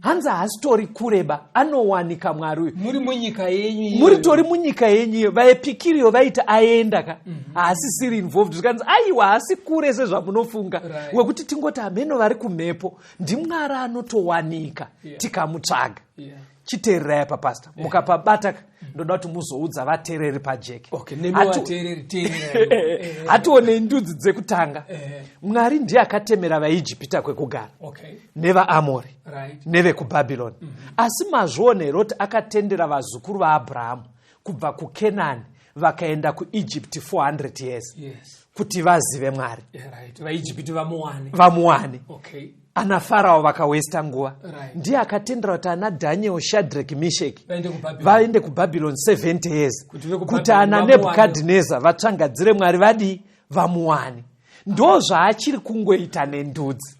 Hanzi haasitori kureba, anowanika Mwari uyu. Muri munyika yenyu. Muri tori munyika yenyu. Vaepikirio vaita aenda ka. Haasisiri involved. Zvikanzi aiwa haasi kure sezvamunofunga. Wekuti tingoti ameno vari kumhepo ndiMwari anotowanika tikamutsvaga. Chiteererai apa pastor. Mukapabata ndoda kuti muzoudza vateereri pajeki. Hatione ndudzi dzekutanga. Mwari ndiye akatemera vaIjipita kwekugara. NevaAmori. Nevekubhabhironi. Asi mazvione roti akatendera vazukuru vaAbhurahamu kubva kuKenani vakaenda kuIjipti 400 years. Kuti vazive Mwari. VaIjipiti vamuwane. Ana Farao vakawesta nguva. Ndiye akatendera kuti ana Daniel, Shadrach, Meshach vaende kuBhabhironi 70 years kuti ana Nebukadnezar vatsvangadzire Mwari vadi vamuwane. Ndo zvaachiri kungoita nendudzi.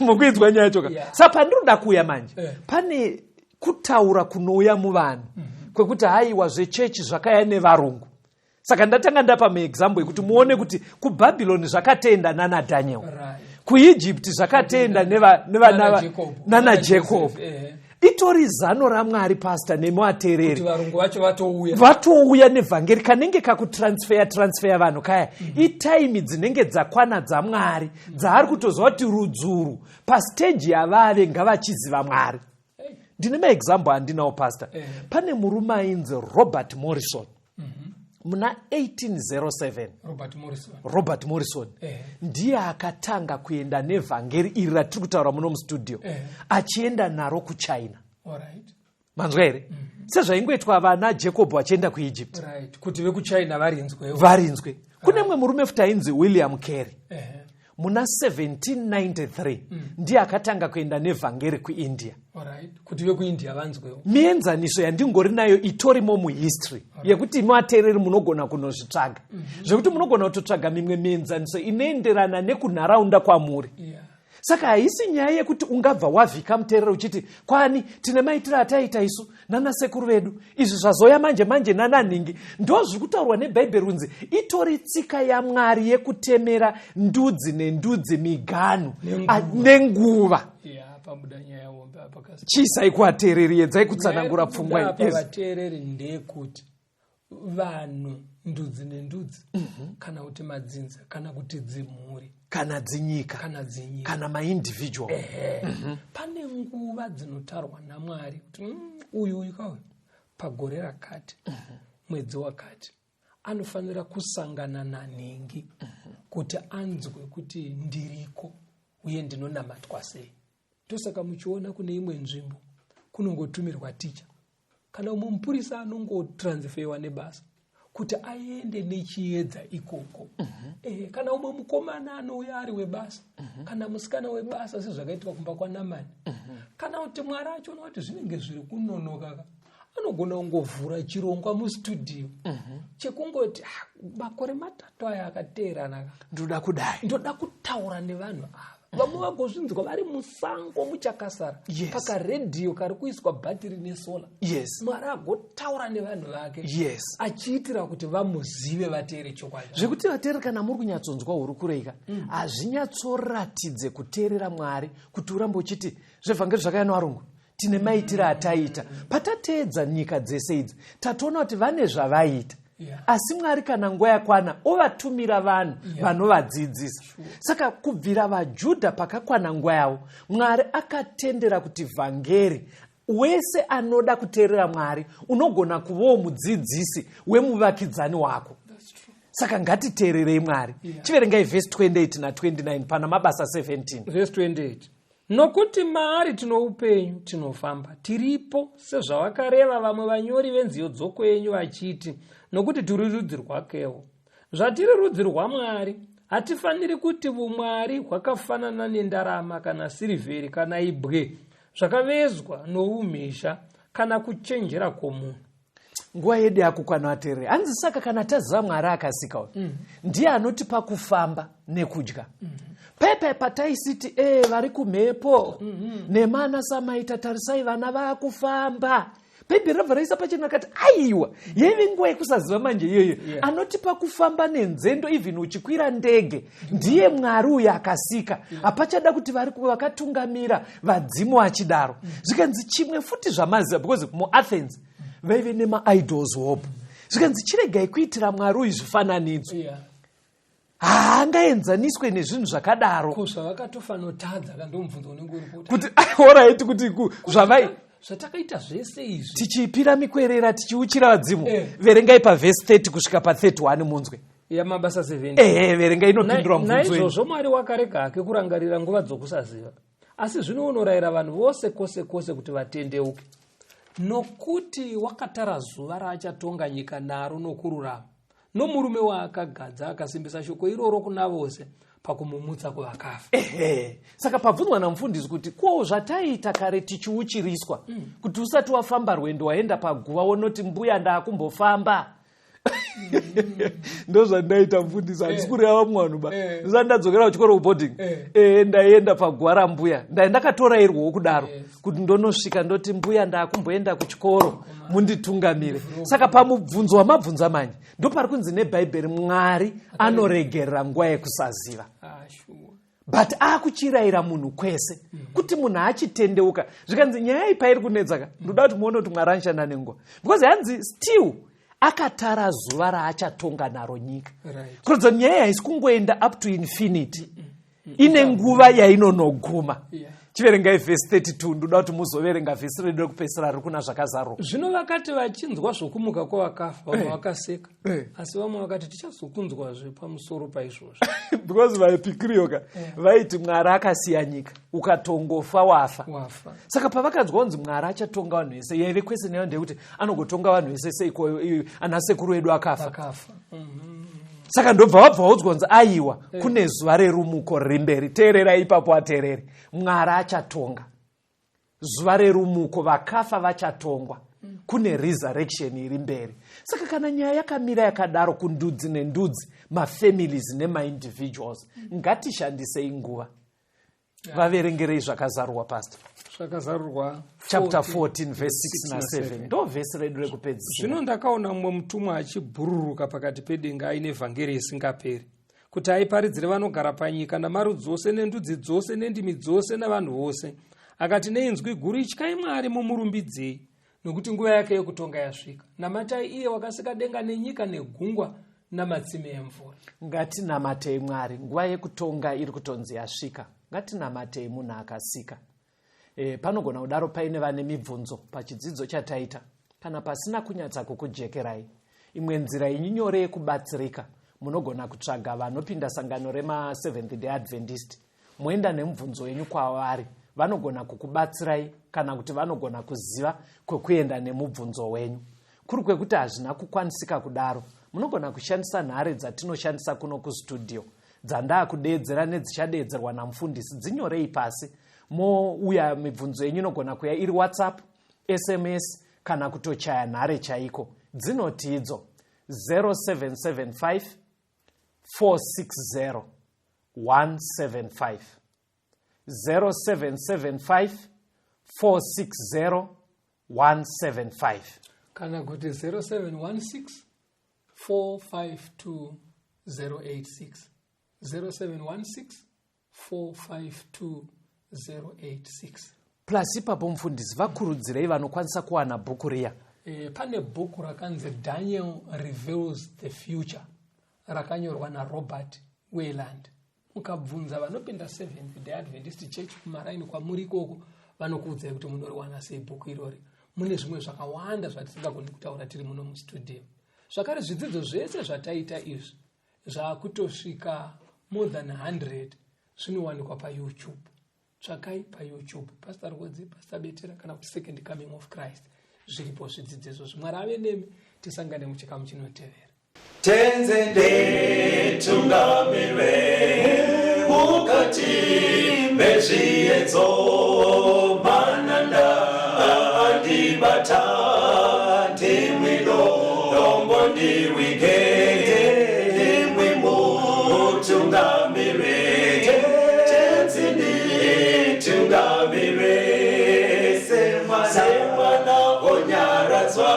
Mukuidzwa nyaya choka. Saka pandinoda kuuya manje pane kutaura kunouya muvanhu kwekuti haiwa zvechechi zvakaya nevarungu. Saka ndatanga ndapa maexample yekuti muone kuti kuBhabhiloni zvakatenda naDaniel, kuEgypt zvakatenda nana Jacob. Itori zano raMwari pastor nemuatereri varungu vacho vatouya nevhangeri kanenge kakutransfer vanhu kaya itaimi dzinenge dzakwana dzaMwari dzaari kutozva kuti rudzuru pastage yavave ngavachiziva Mwari. Ndine maexample andinawo pastor. Pane murume ainzi Robert Morrison. Muna 1807 Robert Morrison ndiye akatanga kuenda nevhangeri iri ratiri kutaura muno mustudio achienda naro kuChina. Manzwa here? Sezvaingoitwa vana Jacob vachienda kuEgypt kuti vekuChina varinzwe. Kune mumwe murume futi ainzi William Carey. Muna 1793 ndiye akatanga kuenda nevhangeri kuIndia. Kuti vekuIndia vanzwewo. Mienzaniso yandingori nayo itorimo muhistory yekuti muatereri munogona kunozvitsvaga. Zvekuti munogona kutotsvaga mimwe mienzaniso inoenderana nekunharaunda kwamuri. Saka haisi nyaya yekuti ungabva wavhika muterero uchiti kwani tine maitiro ataita isu nana sekuru vedu, izvi zvazoya manje nananhingi. Ndo zviri kutaurwa neBhaibheri kunzi itori tsika yaMwari yekutemera ndudzi nendudzi miganhu nenguva. Chisai kuatereri edzai kutsanangura pfungwa vatereri ndekuti vanhu ndudzi nendudzi kana kuti madzinza kana kuti dzimhuri kana dzinyika kana maindividual. Pane nguva dzinotarwa naMwari kuti uyu kauyu pagore rakati mwedzi wakati anofanira kusangana nanhingi kuti anzwe kuti ndiriko uye ndinonamatwa sei. Ndosaka muchiona kune imwe nzvimbo kunongotumirwa ticha kana umwe mupurisa anongotransfewa nebasa kuti aende nechiedza ikoko. Kana umwe mukomana anouya ari webasa kana musikana webasa sezvakaitwa kumba kwaNamani. Kana kuti Mwari achiona kuti zvinenge zviri kunonoka anogona kungovhura chirongwa mustudio chekungoti makore matatu aya akateerana ndoda kutaura nevanhu ava. Vamwe vagozvinzwa vari musango muchakasara pakaredhiyo kari kuiswa bhatiri nesola. Mwari agotaura nevanhu vake achiitira kuti vamuzive vateere chokwadi. Zvekuti vateere kana muri kunyatsonzwa uri kureika hazvinyatsoratidze kuteerera Mwari kuti urambe uchiti zvevhangeri zvakaya nevarungu tine maitiro ataita. Patateedza nyika dzese idzi tatoona kuti vane zvavaita. Asi Mwari kana nguva yakwana ovatumira vanhu vanovadzidzisa. Saka kubvira vaJudha pakakwana nguva yavo Mwari akatendera kuti vhangeri wese anoda kuteerera Mwari unogona kuvawo mudzidzisi wemuvakidzani wako. Saka ngatiteererei Mwari. Chiverengai vhesi 28 na29 pana mabasa 17. Vhesi 28. Nokuti maari tino upenyu tinofamba tiripo sezvavakareva vamwe vanyori venziyo dzokwenyu vachiti nokuti tiri rudzi rwakewo. Zvatiri rudzi rwaMwari hatifaniri kuti umwari hwakafanana nendarama kana sirivheri kana ibwe zvakavezwa noumhizha kana kuchenjera kwomunhu. Nguva yedu yakukwana vateereri. Hanzi saka kana taziva Mwari akasika ndiye anotipa kufamba nekudya. Pepe pataisiti vari kumhepo nemana samaita tarisai vana vakufamba. Bhaibheri rabva raisa pachena kati aiwa yeve nguva yekusaziva manje iyoyo anotipa kufamba nenzendo even uchikwira ndege ndiye Mwari uyo akasika. Hapachada kuti vakatungamira vadzimu vachidaro. Zvikanzi chimwe futi zvamaziva because muAthens vaive nemaidols hope. Zvikanzi chiregai kuitira Mwari uyu zvifananidzo. Haangaenzaniswe nezvinhu zvakadaro. Zvavakatofanotadza kandomubvunzo unenge uri kuti alright kuti zvavai zvatakaita zvese izvi tichipira mikwerera tichiuchira vadzimu. Verengai pavhesi 30 kusvika pa31 munzwe. Mabasa 7. Verengai inopindura mubvunzo. Naizvozvo Mwari wakarega hake kurangarira nguva dzokusaziva. Asi zvino unorayira vanhu vose kwose kuti vatendeuke. Nokuti wakatara zuva raachatonga nyika naro nokururama. Nomurume waakagadza akasimbisa shoko iroro kuna vose pakumumutsa kuvakafa. Saka pabvunzwa namufundisi kuti ko zvataita kare tichiuchiriswa kuti usati wafamba rwendo waenda paguva wonoti mbuya ndaakumbofamba. ndozvandaita mufundisi handisi kureva mwana ba ndadzokera kuchikoro kuboarding ndaenda pagwara mbuya ndakatorairwawo kudaro kuti ndonosvika ndoti mbuya ndakumboenda kuchikoro munditungamire. Saka pamubvunzo wamabvunza manje ndopari kunzi nebhaibheri Mwari anoregerera nguva yekusaziva. But akuchirayira munhu kwese kuti munhu achitendeuka. Zvikanzi nyaya iyi pairi kunedzaka ndoda kuti muone kuti Mwari anoshanda nenguva, because hanzi still akatara zuva raachatonga naro nyika. Kurodza nyaya haisi kungoenda up to infinity, ine nguva yainonoguma. Chiverengai verse 32 ndoda kuti muzoverenga vhesi redu rekupedzisira riri kuna zvakazarwa. Zvino vakati vachinzwa zvokumuka kwavakafa vamwe vakaseka, asi vamwe vakati tichazokunzwazve pamusoro paizvozvo. Because vaepikiriyoka vaiti Mwari akasiya nyika ukatongofa wafa. Saka pavakanzwa kunzi Mwari achatonga vanhu vese, yaive kwesini yayo ndeyekuti anogotonga vanhu vese seiko ana sekuru edu akafa. Saka ndobva wabva waudzwa kunzi aiwa kune zuva rerumuko riri mberi. Teerera ipapo ateereri, Mwari achatonga zuva rerumuko, vakafa vachatongwa, kune resurrection iri mberi. Saka kana nyaya yakamira yakadaro kundudzi nendudzi, mafamilies nemaindividuals, ngatishandisei nguva. Vaverengerei zvakazarurwa pastor. Zvakazarurwa chapter 14 verse 6 na 7 ndo vhesi redu rekupedzisira. Zvino ndakaona mumwe mutumwa achibhururuka pakati pedenga aine vhangeri isingaperi, kuti aiparidzire vanogara panyika namarudzi ose nendudzi dzose nendimi dzose navanhu vose. Akati neinzwi guru, ityai Mwari mumurumbidzei, nokuti nguva yake yokutonga yasvika. Namatai iye wakasika denga nenyika negungwa namatsime emvura. Ngatinamatei Mwari, nguva yekutonga iri kutonzi yasvika. Ngatinamatei munhu akasika. Panogona kudaro paine vane mibvunzo pachidzidzo chataita, kana pasina kunyatsa kukujekerai. Imwe nzira inyore yekubatsirika, munogona kutsvaga vanopinda sangano rema Seventh Day Adventist, moenda nemubvunzo wenyu kwavari, vanogona kukubatsirai kana kuti vanogona kuziva kwekuenda nemubvunzo wenyu. Kuri kwekuti hazvina kukwanisika kudaro, munogona kushandisa nhare dzatinoshandisa kuno kustudio, dzandaa kudeedzera nedzichadeedzerwa namufundisi. Dzinyorei pasi, mouya mibvunzo yenyu inogona kuya iri WhatsApp, SMS kana kutochaya nhare chaiko. Dzinoti idzo 0775 460 175, 0775 460 175, kana kuti 0716 452 086, 0716 452 086. Plus ipapo mufundisi vakurudzirei vanokwanisa kuwana bhuku riya. Pane bhuku rakanzi Daniel Reveals the Future, rakanyorwa naRobert Wayland. Mukabvunza vanopinda Seventh Day Adventist Church kumaraini kwamuri ikoko, vanokuudzai kuti munoriwana sei bhuku irori. Mune zvimwe zvakawanda zvatisingagoni kutaura tiri muno mustudio. Zvakare zvidzidzo zvese zvataita izvi zvakutosvika more than 100 zvinowanikwa paYouTube. Tsvakai paYouTube Pastor Rwodzi, Pastor Betera kana kuti Second Coming of Christ. Zviripo zvidzidzo izvozvo. Mwari ave nemi, tisangane muchikamu chinotevera. Tenzende tungamire mukati mezviedzo mananda andibata ndimwino dombo ndirwigende ndimwimo tungamire. Tenzende tungamire semana onyaradzwa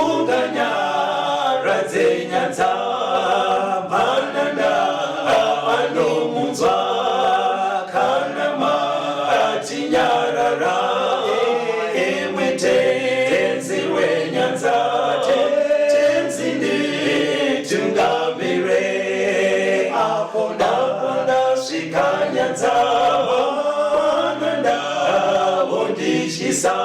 unganyara nyanza mananda anomunzwa kana matinyarara emwe tenzi wenyanza tenzini tungamire apo ndasvika nyanza mananda ondishisa